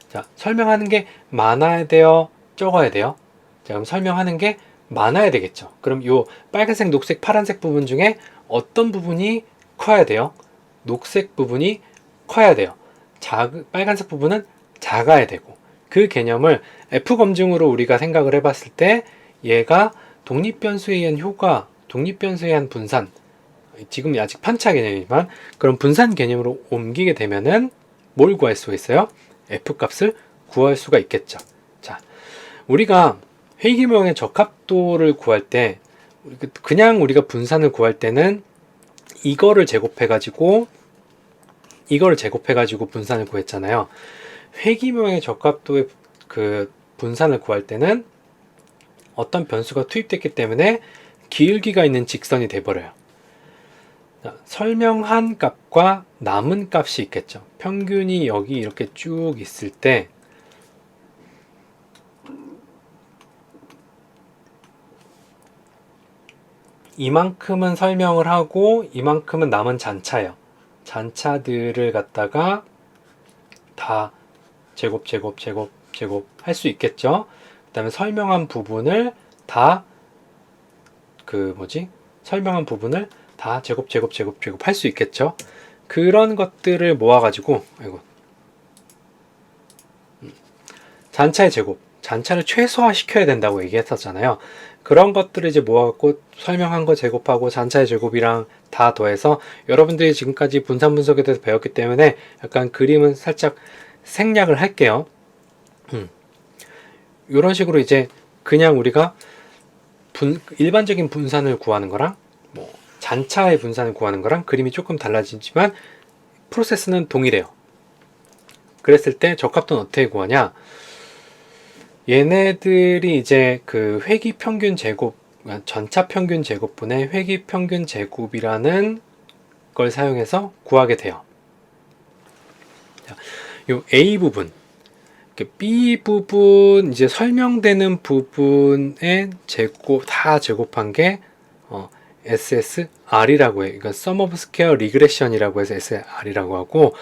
자, 설명하는 게 많아야 돼요, 적어야 돼요? 자, 그럼 설명하는 게 많아야 되겠죠. 그럼 요 빨간색, 녹색, 파란색 부분 중에 어떤 부분이 커야 돼요? 녹색 부분이 커야 돼요. 빨간색 부분은 작아야 되고, 그 개념을 F 검증으로 우리가 생각을 해봤을 때 얘가 독립변수에 의한 효과, 독립변수에 의한 분산, 지금 아직 편차 개념이지만 그런 분산 개념으로 옮기게 되면은 뭘 구할 수가 있어요? F 값을 구할 수가 있겠죠. 자, 우리가 회귀모형의 적합도를 구할 때, 그냥 우리가 분산을 구할 때는 이거를 제곱해가지고 분산을 구했잖아요. 회귀모형의 적합도의 그 분산을 구할 때는 어떤 변수가 투입됐기 때문에 기울기가 있는 직선이 돼버려요. 자, 설명한 값과 남은 값이 있겠죠. 평균이 여기 이렇게 쭉 있을 때 이만큼은 설명을 하고 이만큼은 남은 잔차예요. 잔차들을 갖다가 다 제곱 할 수 있겠죠. 그 다음에 설명한 부분을 다 설명한 부분을 다 제곱 할 수 있겠죠. 그런 것들을 모아가지고, 잔차의 제곱, 잔차를 최소화 시켜야 된다고 얘기했었잖아요. 그런 것들을 이제 모아갖고 설명한 거 제곱하고 잔차의 제곱이랑 다 더해서, 여러분들이 지금까지 분산 분석에 대해서 배웠기 때문에 약간 그림은 살짝 생략을 할게요. 이런 식으로 이제 그냥 우리가 일반적인 분산을 구하는 거랑 잔차의 분산을 구하는 거랑 그림이 조금 달라지지만 프로세스는 동일해요. 그랬을 때 적합도는 어떻게 구하냐? 얘네들이 이제 그 회귀 평균 제곱, 전차 평균 제곱분의 회귀 평균 제곱이라는 걸 사용해서 구하게 돼요. 요 A 부분, B 부분 이제 설명되는 부분의 다 제곱한 게 SSR이라고 해요. 그러니까 Sum of Square Regression이라고 해서 SSR이라고 하고,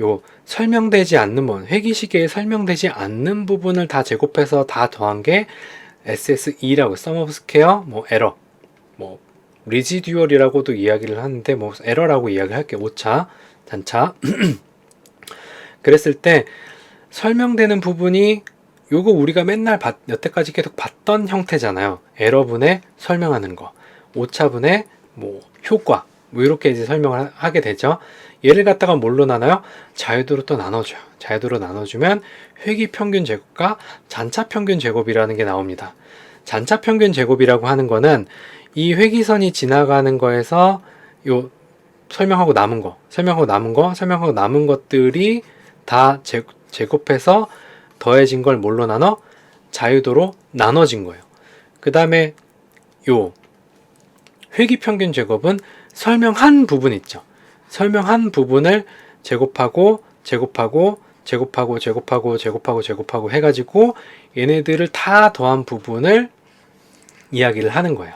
요 설명되지 않는 부분, 회귀시계에 설명되지 않는 부분을 다 제곱해서 다 더한 게 SSE라고, Sum of Square 에러, Residual이라고도 이야기를 하는데 에러라고 이야기를 할게요. 오차, 잔차. 그랬을 때 설명되는 부분이 요거 우리가 맨날 여태까지 계속 봤던 형태잖아요. 에러분에 설명하는 거, 오차분의 효과, 뭐 이렇게 이제 설명을 하게 되죠. 얘를 갖다가 뭘로 나눠요? 자유도로 또 나눠줘요. 자유도로 나눠주면 회기평균 제곱과 잔차평균 제곱이라는 게 나옵니다. 잔차평균 제곱이라고 하는 거는 이 회기선이 지나가는 거에서 요 설명하고 남은 것들이 다 제곱해서 더해진 걸 뭘로 나눠? 자유도로 나눠진 거예요. 그 다음에 요 회기평균 제곱은 설명한 부분 있죠. 설명한 부분을 제곱하고 해가지고 얘네들을 다 더한 부분을 이야기를 하는 거예요.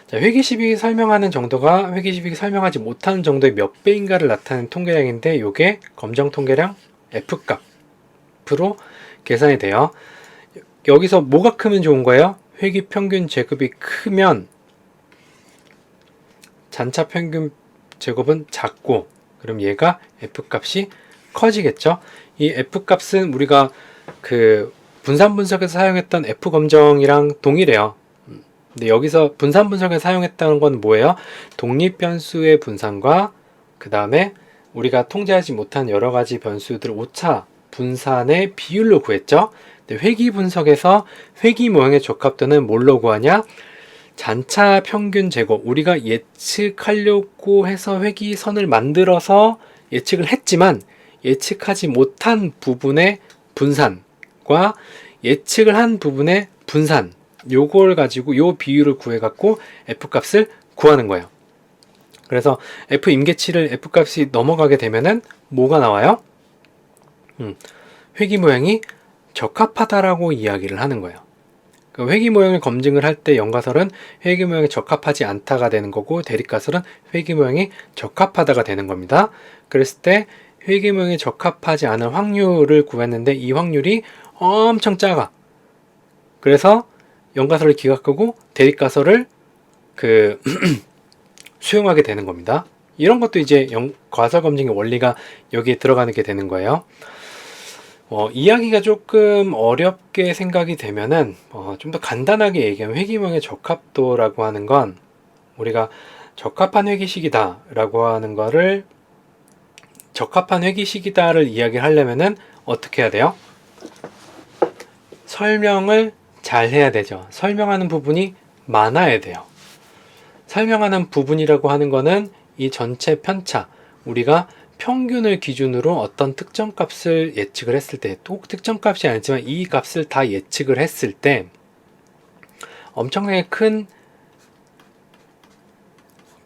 자, 회기식이 설명하는 정도가 회기식이 설명하지 못하는 정도의 몇 배인가를 나타내는 통계량인데 요게 검정 통계량 F값으로 계산이 돼요. 여기서 뭐가 크면 좋은 거예요? 회기평균 제곱이 크면 잔차평균 제곱은 작고 그럼 얘가 F값이 커지겠죠. 이 F값은 우리가 그 분산 분석에서 사용했던 F검정이랑 동일해요. 근데 여기서 분산 분석에 사용했다는 건 뭐예요? 독립변수의 분산과 그 다음에 우리가 통제하지 못한 여러 가지 변수들 오차 분산의 비율로 구했죠. 근데 회기 분석에서 회기 모형의 적합도는 뭘로 구하냐? 잔차 평균 제곱, 우리가 예측하려고 해서 회기선을 만들어서 예측을 했지만 예측하지 못한 부분의 분산과 예측을 한 부분의 분산, 요걸 가지고 요 비율을 구해갖고 F값을 구하는 거예요. 그래서 F 임계치를 F값이 넘어가게 되면은 뭐가 나와요? 회기 모형이 적합하다라고 이야기를 하는 거예요. 그 회기 모형을 검증을 할 때 연가설은 회기 모형이 적합하지 않다가 되는 거고 대립가설은 회기 모형이 적합하다가 되는 겁니다. 그랬을 때 회기 모형이 적합하지 않은 확률을 구했는데 이 확률이 엄청 작아. 그래서 연가설을 기각하고 대립가설을 수용하게 되는 겁니다. 이런 것도 이제 가설 검증의 원리가 여기에 들어가는 게 되는 거예요. 이야기가 조금 어렵게 생각이 되면은 좀 더 간단하게 얘기하면 회기모형의 적합도라고 하는 건 우리가 적합한 회기식이다 라고 하는 거를 적합한 회기식이다를 이야기를 하려면은 어떻게 해야 돼요? 설명을 잘 해야 되죠. 설명하는 부분이 많아야 돼요. 설명하는 부분이라고 하는 거는 이 전체 편차, 우리가 평균을 기준으로 어떤 특정 값을 예측을 했을 때, 또 특정 값이 아니지만 이 값을 다 예측을 했을 때 엄청나게 큰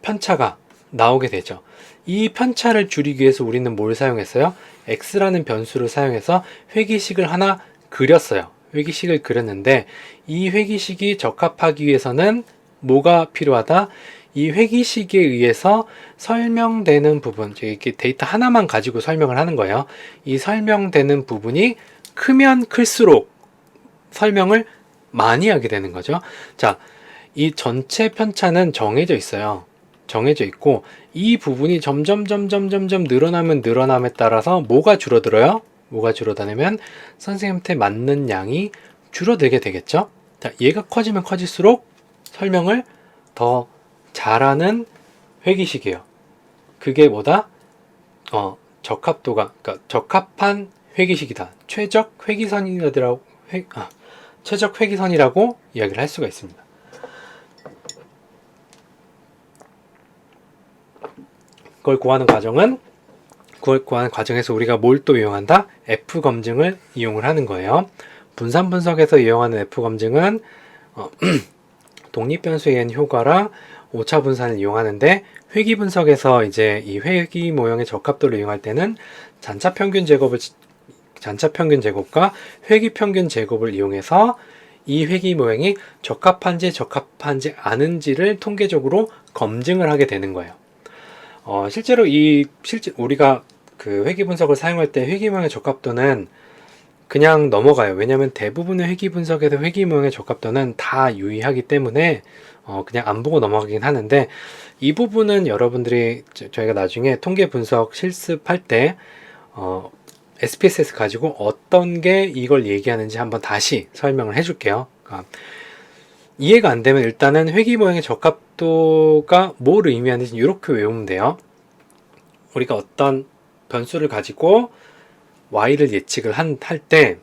편차가 나오게 되죠. 이 편차를 줄이기 위해서 우리는 뭘 사용했어요? x라는 변수를 사용해서 회기식을 하나 그렸어요. 회기식을 그렸는데 이 회기식이 적합하기 위해서는 뭐가 필요하다? 이 회기식에 의해서 설명되는 부분, 이렇게 데이터 하나만 가지고 설명을 하는 거예요. 이 설명되는 부분이 크면 클수록 설명을 많이 하게 되는 거죠. 자, 이 전체 편차는 정해져 있어요. 정해져 있고 이 부분이 점점 늘어나면 늘어남에 따라서 뭐가 줄어들어요? 뭐가 줄어드냐면 선생님한테 맞는 양이 줄어들게 되겠죠. 자, 얘가 커지면 커질수록 설명을 더 잘하는 회기식이에요. 그게 뭐다? 적합도가, 그러니까 적합한 회기식이다. 최적 회기선이라고 이야기를 할 수가 있습니다. 그걸 구하는 과정에서 우리가 뭘 또 이용한다? F 검증을 이용을 하는 거예요. 분산 분석에서 이용하는 F 검증은 독립변수에 의한 효과랑 오차 분산을 이용하는데, 회기 분석에서 이제 이 회기 모형의 적합도를 이용할 때는 잔차 평균 제곱과 회기 평균 제곱을 이용해서 이 회기 모형이 적합한지 않은지를 통계적으로 검증을 하게 되는 거예요. 실제로 우리가 그 회기 분석을 사용할 때 회기 모형의 적합도는 그냥 넘어가요. 왜냐하면 대부분의 회기 분석에서 회기 모형의 적합도는 다 유의하기 때문에 그냥 안 보고 넘어가긴 하는데, 이 부분은 여러분들이 저희가 나중에 통계 분석 실습할 때 SPSS 가지고 어떤 게 이걸 얘기하는지 한번 다시 설명을 해줄게요. 그러니까 이해가 안 되면 일단은 회귀 모형의 적합도가 뭘 의미하는지 이렇게 외우면 돼요. 우리가 어떤 변수를 가지고 y를 예측을 할 때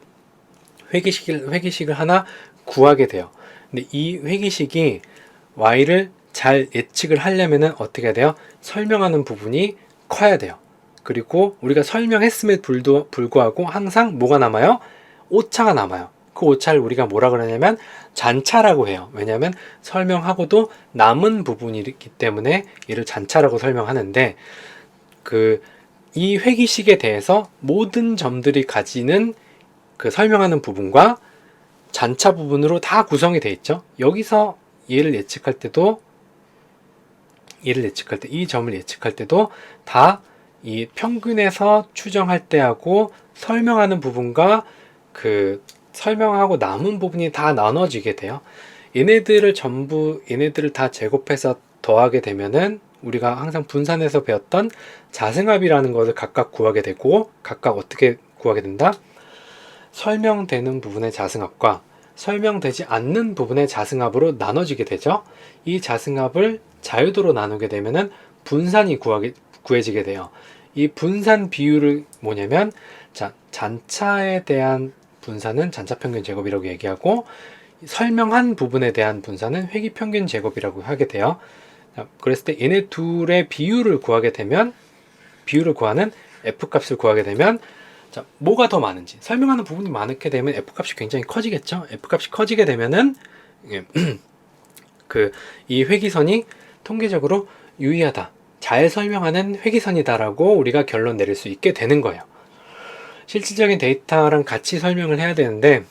회귀식을 하나 구하게 돼요. 근데 이 회귀식이 y를 잘 예측을 하려면은 어떻게 해야 돼요? 설명하는 부분이 커야 돼요. 그리고 우리가 설명했음에도 불구하고 항상 뭐가 남아요? 오차가 남아요. 그 오차를 우리가 뭐라 그러냐면 잔차라고 해요. 왜냐하면 설명하고도 남은 부분이기 때문에 얘를 잔차라고 설명하는데, 이 회귀식에 대해서 모든 점들이 가지는 그 설명하는 부분과 잔차 부분으로 다 구성이 되어 있죠. 여기서 얘를 예측할 때도, 이 점을 예측할 때도 다 이 평균에서 추정할 때하고 설명하는 부분과 그 설명하고 남은 부분이 다 나눠지게 돼요. 얘네들을 다 제곱해서 더하게 되면은 우리가 항상 분산해서 배웠던 자승합이라는 것을 각각 구하게 되고, 각각 어떻게 구하게 된다? 설명되는 부분의 자승합과 설명되지 않는 부분의 자승합으로 나눠지게 되죠. 이 자승합을 자유도로 나누게 되면은 분산이 구해지게 돼요. 이 분산 비율을 뭐냐면, 잔차에 대한 분산은 잔차평균 제곱이라고 얘기하고, 설명한 부분에 대한 분산은 회귀평균 제곱이라고 하게 돼요. 그랬을 때 얘네 둘의 비율을 구하는 F값을 구하게 되면, 뭐가 더 많은지, 설명하는 부분이 많게 되면 F값이 굉장히 커지겠죠. F값이 커지게 되면은 이 회귀선이 통계적으로 유의하다, 잘 설명하는 회귀선이다라고 우리가 결론 내릴 수 있게 되는 거예요. 실질적인 데이터랑 같이 설명을 해야 되는데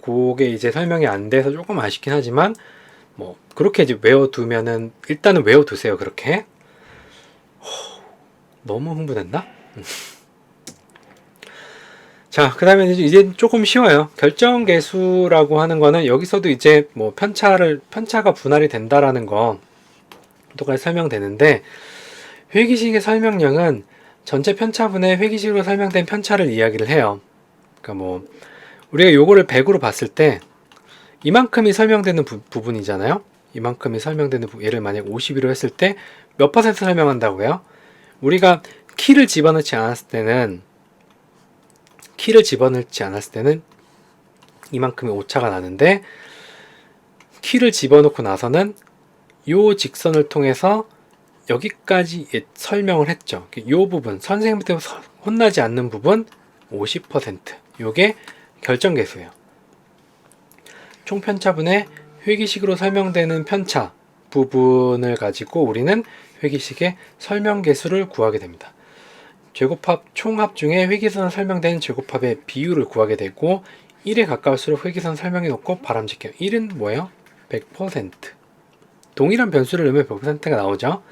그게 이제 설명이 안 돼서 조금 아쉽긴 하지만, 뭐 그렇게 이제 외워두면은 일단은 외워두세요. 그렇게. 너무 흥분했나? 자, 그 다음에 이제 조금 쉬워요. 결정계수라고 하는 거는 여기서도 이제 뭐 편차가 분할이 된다라는 거 똑같이 설명되는데, 회귀식의 설명량은 전체 편차분의 회귀식으로 설명된 편차를 이야기를 해요. 그러니까 뭐 우리가 요거를 100으로 봤을 때 이만큼이 설명되는 부분이잖아요. 이만큼이 설명되는 얘를 만약 50으로 했을 때 몇 퍼센트 설명한다고요? 우리가 키를 집어넣지 않았을 때는 이만큼의 오차가 나는데, 키를 집어넣고 나서는 요 직선을 통해서 여기까지 설명을 했죠. 요 부분, 선생님한테 혼나지 않는 부분 50%, 요게 결정계수예요. 총편차분의 회귀식으로 설명되는 편차 부분을 가지고 우리는 회귀식의 설명계수를 구하게 됩니다. 총합 중에 회귀선 설명된 제곱합의 비율을 구하게 되고, 1에 가까울수록 회귀선 설명해 놓고 바람직해요. 1은 뭐예요? 100%. 동일한 변수를 넣으면 100%가 나오죠.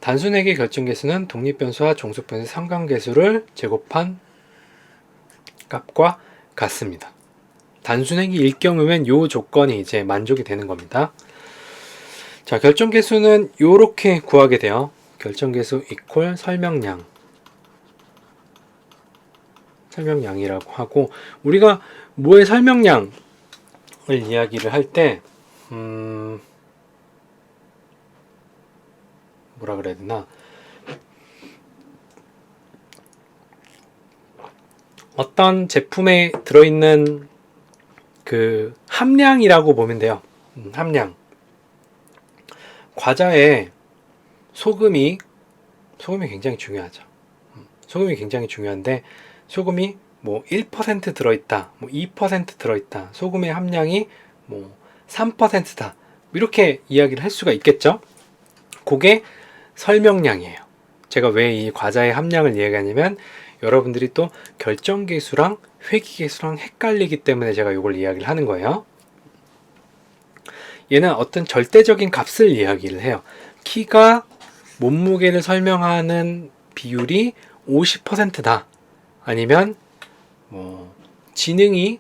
단순회귀 결정계수는 독립변수와 종속변수의 상관계수를 제곱한 값과 같습니다. 단순회귀일 경우면 요 조건이 이제 만족이 되는 겁니다. 자, 결정계수는 요렇게 구하게 돼요. 결정계수 이퀄 설명량이라고 하고, 우리가 뭐의 설명량을 이야기를 할 때 뭐라 그래야 되나, 어떤 제품에 들어있는 그 함량이라고 보면 돼요. 함량. 과자에 소금이 굉장히 중요하죠. 소금이 굉장히 중요한데, 소금이 뭐 1% 들어있다, 뭐 2% 들어있다, 소금의 함량이 뭐 3%다, 이렇게 이야기를 할 수가 있겠죠. 그게 설명량이에요. 제가 왜 이 과자의 함량을 이야기하냐면, 여러분들이 또 결정계수랑 회귀계수랑 헷갈리기 때문에 제가 이걸 이야기를 하는 거예요. 얘는 어떤 절대적인 값을 이야기를 해요. 키가 몸무게를 설명하는 비율이 50%다. 아니면 뭐 지능이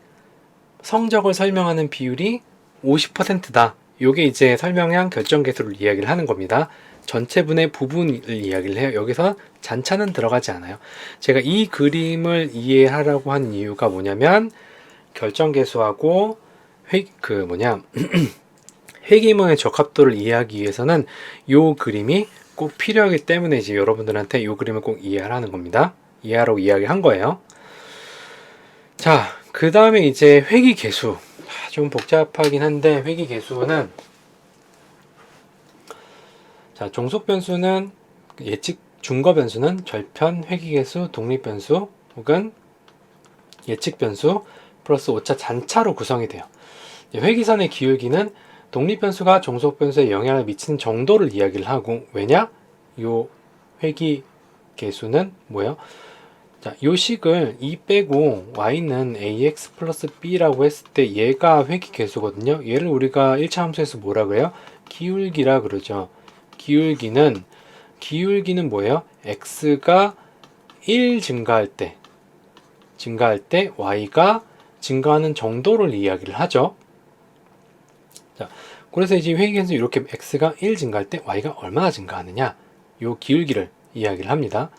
성적을 설명하는 비율이 50%다. 요게 이제 설명량 결정계수를 이야기를 하는 겁니다. 전체분의 부분을 이야기를 해요. 여기서 잔차는 들어가지 않아요. 제가 이 그림을 이해하라고 한 이유가 뭐냐면, 결정계수하고 회기문의 적합도를 이해하기 위해서는 요 그림이 꼭 필요하기 때문에 이제 여러분들한테 요 그림을 꼭 이해하라는 겁니다. 이해하라고 이야기한 거예요. 자, 그 다음에 이제 회기계수. 좀 복잡하긴 한데, 회기계수는, 자, 종속변수는 예측, 준거변수는 절편, 회기계수, 독립변수, 혹은 예측변수, 플러스 오차 잔차로 구성이 돼요. 회기선의 기울기는 독립변수가 종속변수에 영향을 미치는 정도를 이야기를 하고, 왜냐? 요 회기계수는 뭐예요? 자, 요 식을 2 빼고 y는 ax 플러스 b라고 했을 때 얘가 회기계수거든요. 얘를 우리가 1차 함수에서 뭐라 그래요? 기울기라 그러죠. 기울기는 뭐예요? x가 1 증가할 때 y가 증가하는 정도를 이야기를 하죠. 자, 그래서 이제 회계에서 이렇게 x가 1 증가할 때 y가 얼마나 증가하느냐, 요 기울기를 이야기를 합니다.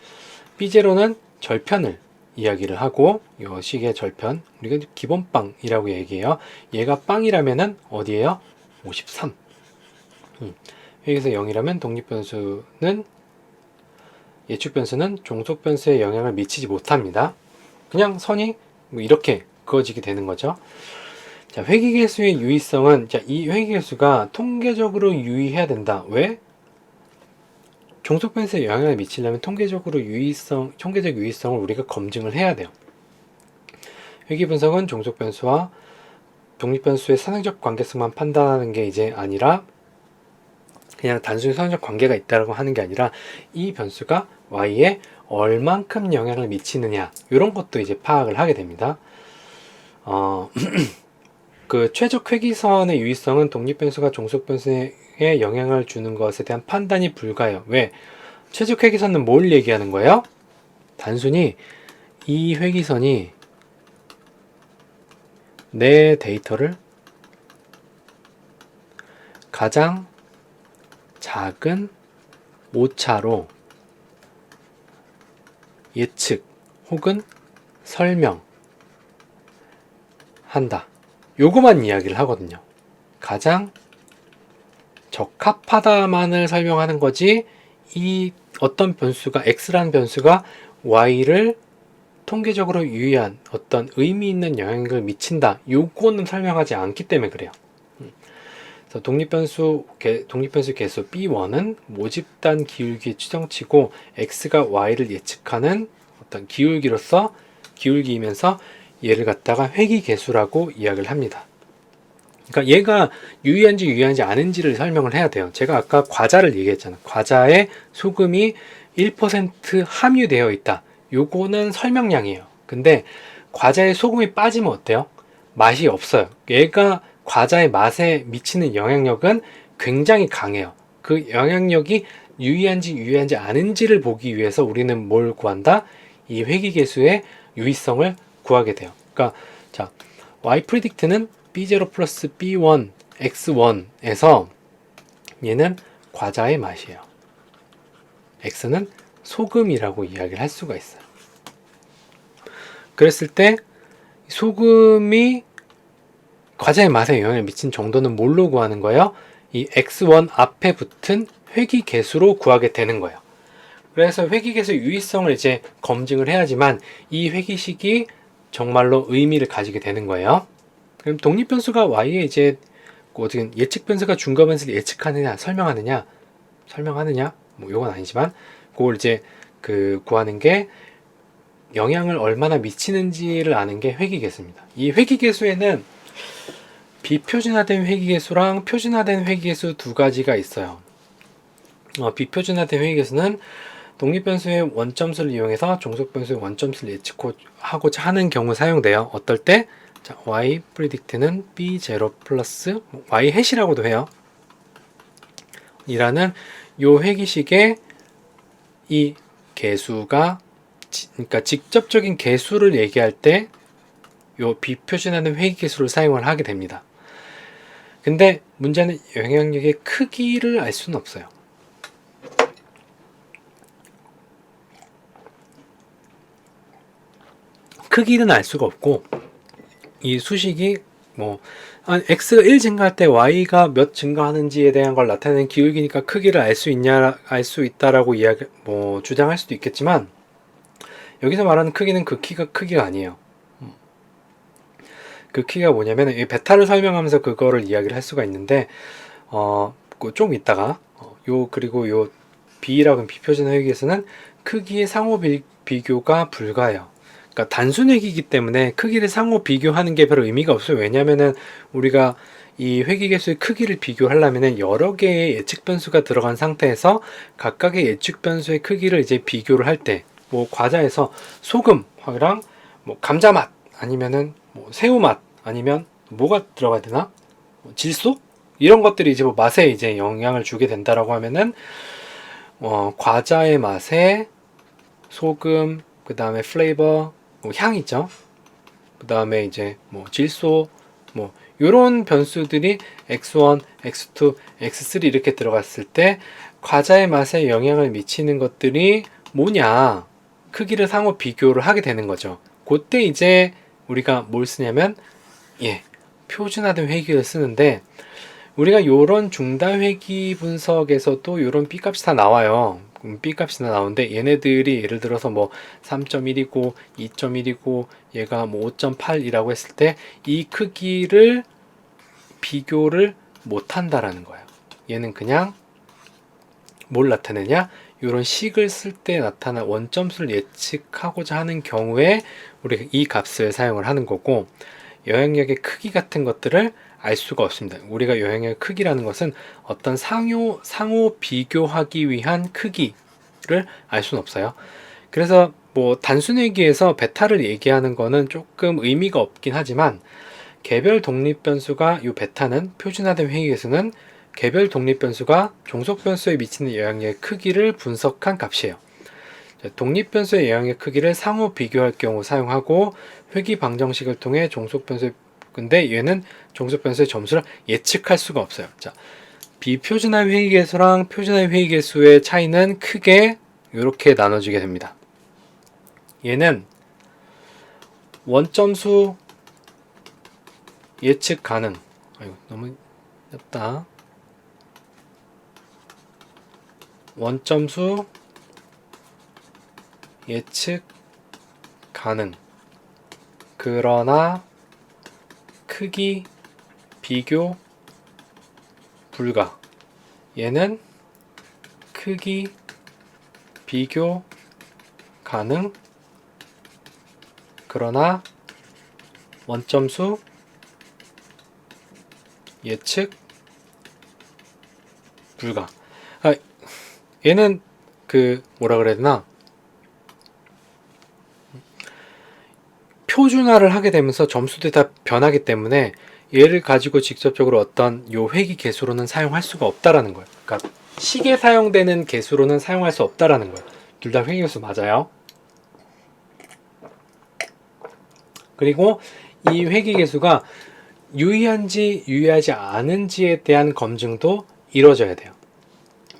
B0는 절편을 이야기를 하고, 요 식의 절편, 우리가 기본빵이라고 얘기해요. 얘가 빵이라면은 어디에요? 53. 회계에서 0이라면 독립변수는, 예측변수는 종속변수에 영향을 미치지 못합니다. 그냥 선이 이렇게 그어지게 되는 거죠. 자, 회기계수의 유의성은, 자, 이 회기계수가 통계적으로 유의해야 된다. 왜? 종속변수에 영향을 미치려면 통계적 유의성을 우리가 검증을 해야 돼요. 회기분석은 종속변수와 독립변수의 선행적 관계성만 판단하는 게 이제 아니라, 그냥 단순히 선행적 관계가 있다고 하는 게 아니라 이 변수가 y에 얼만큼 영향을 미치느냐, 이런 것도 이제 파악을 하게 됩니다. 그 최적 회기선의 유의성은 독립변수가 종속변수에 영향을 주는 것에 대한 판단이 불가해요. 왜? 최적 회기선은 뭘 얘기하는 거예요? 단순히 이 회기선이 내 데이터를 가장 작은 오차로 예측 혹은 설명한다. 요거만 이야기를 하거든요. 가장 적합하다만을 설명하는 거지, 이 어떤 변수가, x라는 변수가 y를 통계적으로 유의한 어떤 의미 있는 영향을 미친다, 요거는 설명하지 않기 때문에 그래요. 그래서 독립변수 개수 B1은 모집단 기울기의 추정치고 x가 y를 예측하는 어떤 기울기이면서 얘를 갖다가 회기계수라고 이야기를 합니다. 그러니까 얘가 유의한지 아닌지를 설명을 해야 돼요. 제가 아까 과자를 얘기했잖아요. 과자에 소금이 1% 함유되어 있다. 요거는 설명량이에요. 근데 과자에 소금이 빠지면 어때요? 맛이 없어요. 얘가 과자의 맛에 미치는 영향력은 굉장히 강해요. 그 영향력이 유의한지 아닌지를 보기 위해서 우리는 뭘 구한다? 이 회기계수의 유의성을 구하게 돼요. 그러니까 자, y predict는 B0 플러스 B1 X1에서 얘는 과자의 맛이에요. X는 소금이라고 이야기를 할 수가 있어요. 그랬을 때 소금이 과자의 맛에 영향을 미친 정도는 뭘로 구하는 거예요? 이 X1 앞에 붙은 회기계수로 구하게 되는 거예요. 그래서 회기계수 유의성을 이제 검증을 해야지만 이 회기식이 정말로 의미를 가지게 되는 거예요. 그럼 독립변수가 y에 이제 어떻게 예측변수가 준거변수를 예측하느냐, 설명하느냐, 뭐 이건 아니지만 그걸 이제 구하는 게 영향을 얼마나 미치는지를 아는 게 회기계수입니다. 이 회기계수에는 비표준화된 회기계수랑 표준화된 회기계수 두 가지가 있어요. 비표준화된 회기계수는 독립변수의 원점수를 이용해서 종속변수의 원점수를 예측하고자 하는 경우 사용돼요. 어떨 때? 자, y predict는 b0 플러스 y 해시라고도 해요. 이라는 요 회기식의 이 개수가, 그러니까 직접적인 개수를 얘기할 때 요 비표준화된 회기계수를 사용을 하게 됩니다. 근데 문제는 영향력의 크기를 알 수는 없어요. 크기는 알 수가 없고, 이 수식이 뭐 x가 1 증가할 때 y가 몇 증가하는지에 대한 걸 나타내는 기울기니까 크기를 알 수 있다라고 주장할 수도 있겠지만, 여기서 말하는 크기는 그 크기가 아니에요. 그 키가 뭐냐면, 이 베타를 설명하면서 그거를 이야기를 할 수가 있는데, 좀 이따가, 그리고 요 B라고 하는 비표준 회귀에서는 크기의 상호 비교가 불가해요. 그러니까 단순 회귀이기 때문에 크기를 상호 비교하는 게 별 의미가 없어요. 왜냐면은 우리가 이 회귀계수의 크기를 비교하려면은 여러 개의 예측 변수가 들어간 상태에서 각각의 예측 변수의 크기를 이제 비교를 할 때, 뭐 과자에서 소금이랑 뭐 감자 맛 아니면은 뭐 새우 맛 아니면 뭐가 들어가야 되나? 질소? 이런 것들이 이제 뭐 맛에 이제 영향을 주게 된다라고 하면은 과자의 맛에 소금, 그 다음에 플레이버, 뭐 향 있죠. 그 다음에 이제 뭐 질소, 뭐 요런 변수들이 x1, x2, x3 이렇게 들어갔을 때 과자의 맛에 영향을 미치는 것들이 뭐냐, 크기를 상호 비교를 하게 되는 거죠. 그때 이제 우리가 뭘 쓰냐면 표준화된 회귀를 쓰는데, 우리가 요런 중단 회귀 분석에서도 요런 B값이 다 나와요. B값이 다 나오는데, 얘네들이 예를 들어서 뭐 3.1이고 2.1이고 얘가 뭐 5.8이라고 했을 때 이 크기를 비교를 못 한다라는 거예요. 얘는 그냥 뭘 나타내냐? 요런 식을 쓸 때 나타난 원점수를 예측하고자 하는 경우에 우리가 이 값을 사용을 하는 거고, 영향력의 크기 같은 것들을 알 수가 없습니다. 우리가 영향력의 크기라는 것은 어떤 상호 비교하기 위한 크기를 알 수는 없어요. 그래서 뭐 단순 회귀에서 베타를 얘기하는 거는 조금 의미가 없긴 하지만, 개별 독립 변수가 이 베타는 표준화된 회귀에서는 개별 독립 변수가 종속 변수에 미치는 영향력의 크기를 분석한 값이에요. 독립 변수의 영향의 크기를 상호 비교할 경우 사용하고, 회귀 방정식을 통해 종속 변수, 근데 얘는 종속 변수의 점수를 예측할 수가 없어요. 자, 비표준화 회귀계수랑 표준화 회귀계수의 차이는 크게 이렇게 나눠지게 됩니다. 얘는 원점수 예측 가능. 아이고, 너무 얇다. 원점수 예측 가능. 그러나 크기 비교 불가. 얘는 크기 비교 가능. 그러나 원점수 예측 불가. 얘는 뭐라 그래야 되나? 표준화를 하게 되면서 점수들이 다 변하기 때문에 얘를 가지고 직접적으로 어떤 요 회귀 계수로는 사용할 수가 없다라는 거예요. 그러니까 식에 사용되는 계수로는 사용할 수 없다라는 거예요. 둘 다 회귀 계수 맞아요. 그리고 이 회귀 계수가 유의한지 유의하지 않은지에 대한 검증도 이루어져야 돼요.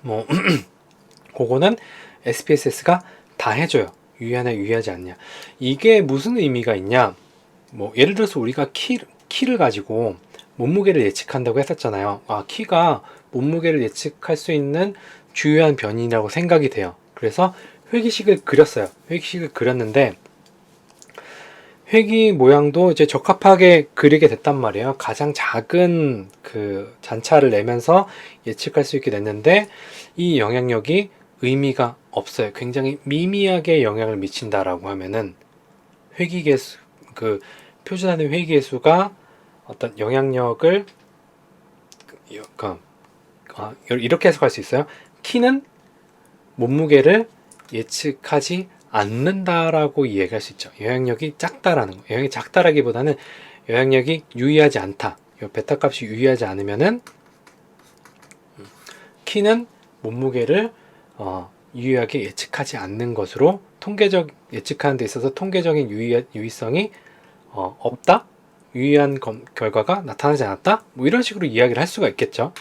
뭐 그거는 SPSS가 다 해줘요. 유의하냐 유의하지 않냐. 이게 무슨 의미가 있냐, 뭐 예를 들어서 우리가 키를 가지고 몸무게를 예측한다고 했었잖아요. 키가 몸무게를 예측할 수 있는 주요한 변이라고 생각이 돼요. 그래서 회귀식을 그렸어요. 회귀식을 그렸는데 회귀 모양도 이제 적합하게 그리게 됐단 말이에요. 가장 작은 잔차를 내면서 예측할 수 있게 됐는데, 이 영향력이 의미가 없어요. 굉장히 미미하게 영향을 미친다라고 하면은 회귀계수, 표준화된 회귀계수가 어떤 영향력을 이렇게 해석할 수 있어요. 키는 몸무게를 예측하지 않는다라고 이해할 수 있죠. 영향력이 작다라는 거. 영향이 작다라기보다는 영향력이 유의하지 않다. 이 베타 값이 유의하지 않으면은 키는 몸무게를 유의하게 예측하지 않는 것으로, 예측하는 데 있어서 통계적인 유의성이 없다? 유의한 결과가 나타나지 않았다? 뭐 이런 식으로 이야기를 할 수가 있겠죠.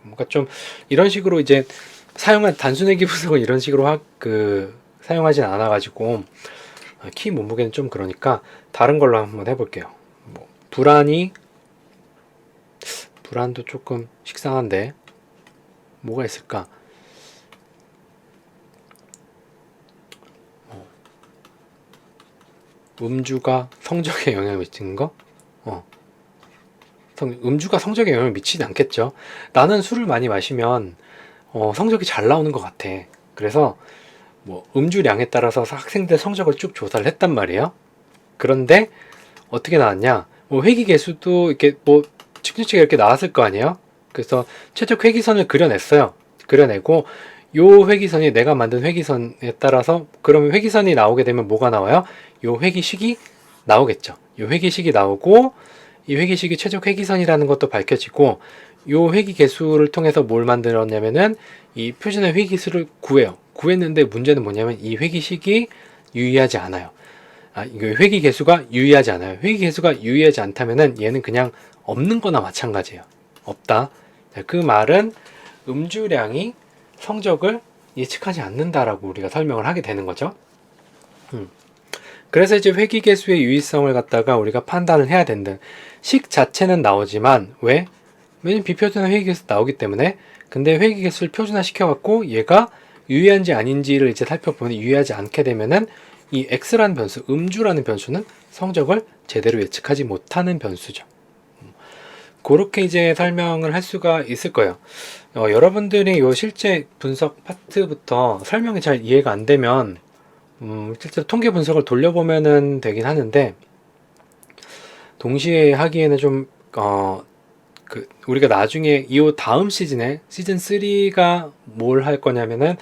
뭔가 좀 이런 식으로 이제 단순 회귀 분석은 이런 식으로 사용하진 않아가지고 키 몸무게는 좀 그러니까 다른 걸로 한번 해볼게요. 뭐 불안도 조금 식상한데 뭐가 있을까? 음주가 성적에 영향을 미치는 거? 음주가 성적에 영향을 미치지 않겠죠. 나는 술을 많이 마시면 성적이 잘 나오는 것 같아. 그래서 뭐 음주량에 따라서 학생들 성적을 쭉 조사를 했단 말이에요. 그런데 어떻게 나왔냐? 뭐 회기 개수도 이렇게 뭐 측정치가 이렇게 나왔을 거 아니에요? 그래서 최적 회기선을 그려냈어요. 그려내고 요 회기선이 내가 만든 회기선에 따라서 그러면 회기선이 나오게 되면 뭐가 나와요? 요 회기식이 나오겠죠. 요 회기식이 나오고 이 회기식이 최적 회기선이라는 것도 밝혀지고 요 회기 개수를 통해서 뭘 만들었냐면은 이 표준의 회기수를 구해요. 구했는데 문제는 뭐냐면 이 회기식이 유의하지 않아요. 이거 회기 개수가 유의하지 않아요. 회기 개수가 유의하지 않다면은 얘는 그냥 없는 거나 마찬가지예요. 없다. 그 말은 음주량이 성적을 예측하지 않는다라고 우리가 설명을 하게 되는 거죠. 그래서 이제 회기 개수의 유의성을 갖다가 우리가 판단을 해야 된다. 식 자체는 나오지만 왜? 왜냐면 비표준화 회기 개수 나오기 때문에. 근데 회기 개수를 표준화 시켜갖고 얘가 유의한지 아닌지를 이제 살펴보면 유의하지 않게 되면은 이 x라는 변수, 음주라는 변수는 성적을 제대로 예측하지 못하는 변수죠. 그렇게 이제 설명을 할 수가 있을 거예요. 여러분들이 요 실제 분석 파트부터 설명이 잘 이해가 안 되면 실제로 통계 분석을 돌려보면은 되긴 하는데 동시에 하기에는 좀 우리가 나중에 이 다음 시즌에 시즌 3가 뭘 할 거냐면은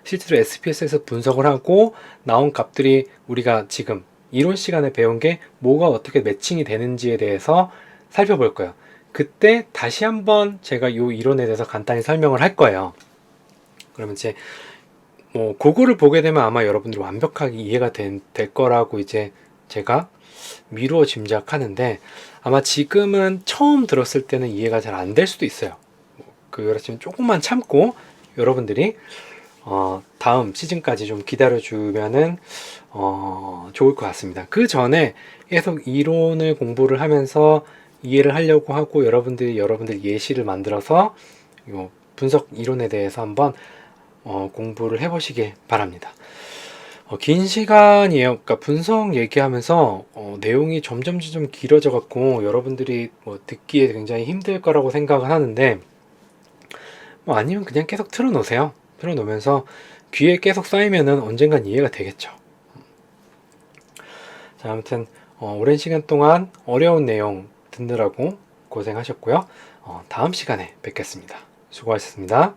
실제로 SPSS에서 분석을 하고 나온 값들이 우리가 지금 이론 시간에 배운 게 뭐가 어떻게 매칭이 되는지에 대해서 살펴볼 거예요. 그때 다시 한번 제가 이 이론에 대해서 간단히 설명을 할 거예요. 그러면 이제 뭐 그거를 보게 되면 아마 여러분들이 완벽하게 이해가 될 거라고 이제 제가 미루어 짐작하는데 아마 지금은 처음 들었을 때는 이해가 잘 안 될 수도 있어요. 그렇지만 조금만 참고 여러분들이 다음 시즌까지 좀 기다려주면은 좋을 것 같습니다. 그 전에 계속 이론을 공부를 하면서 이해를 하려고 하고 여러분들 예시를 만들어서 분석 이론에 대해서 한번 공부를 해보시길 바랍니다. 긴 시간이에요. 그러니까 분석 얘기하면서 내용이 점점 길어져 갖고 여러분들이 뭐 듣기에 굉장히 힘들 거라고 생각을 하는데 뭐 아니면 그냥 계속 틀어놓으세요. 틀어놓으면서 귀에 계속 쌓이면은 언젠간 이해가 되겠죠. 자, 아무튼 오랜 시간 동안 어려운 내용 듣느라고 고생하셨고요. 다음 시간에 뵙겠습니다. 수고하셨습니다.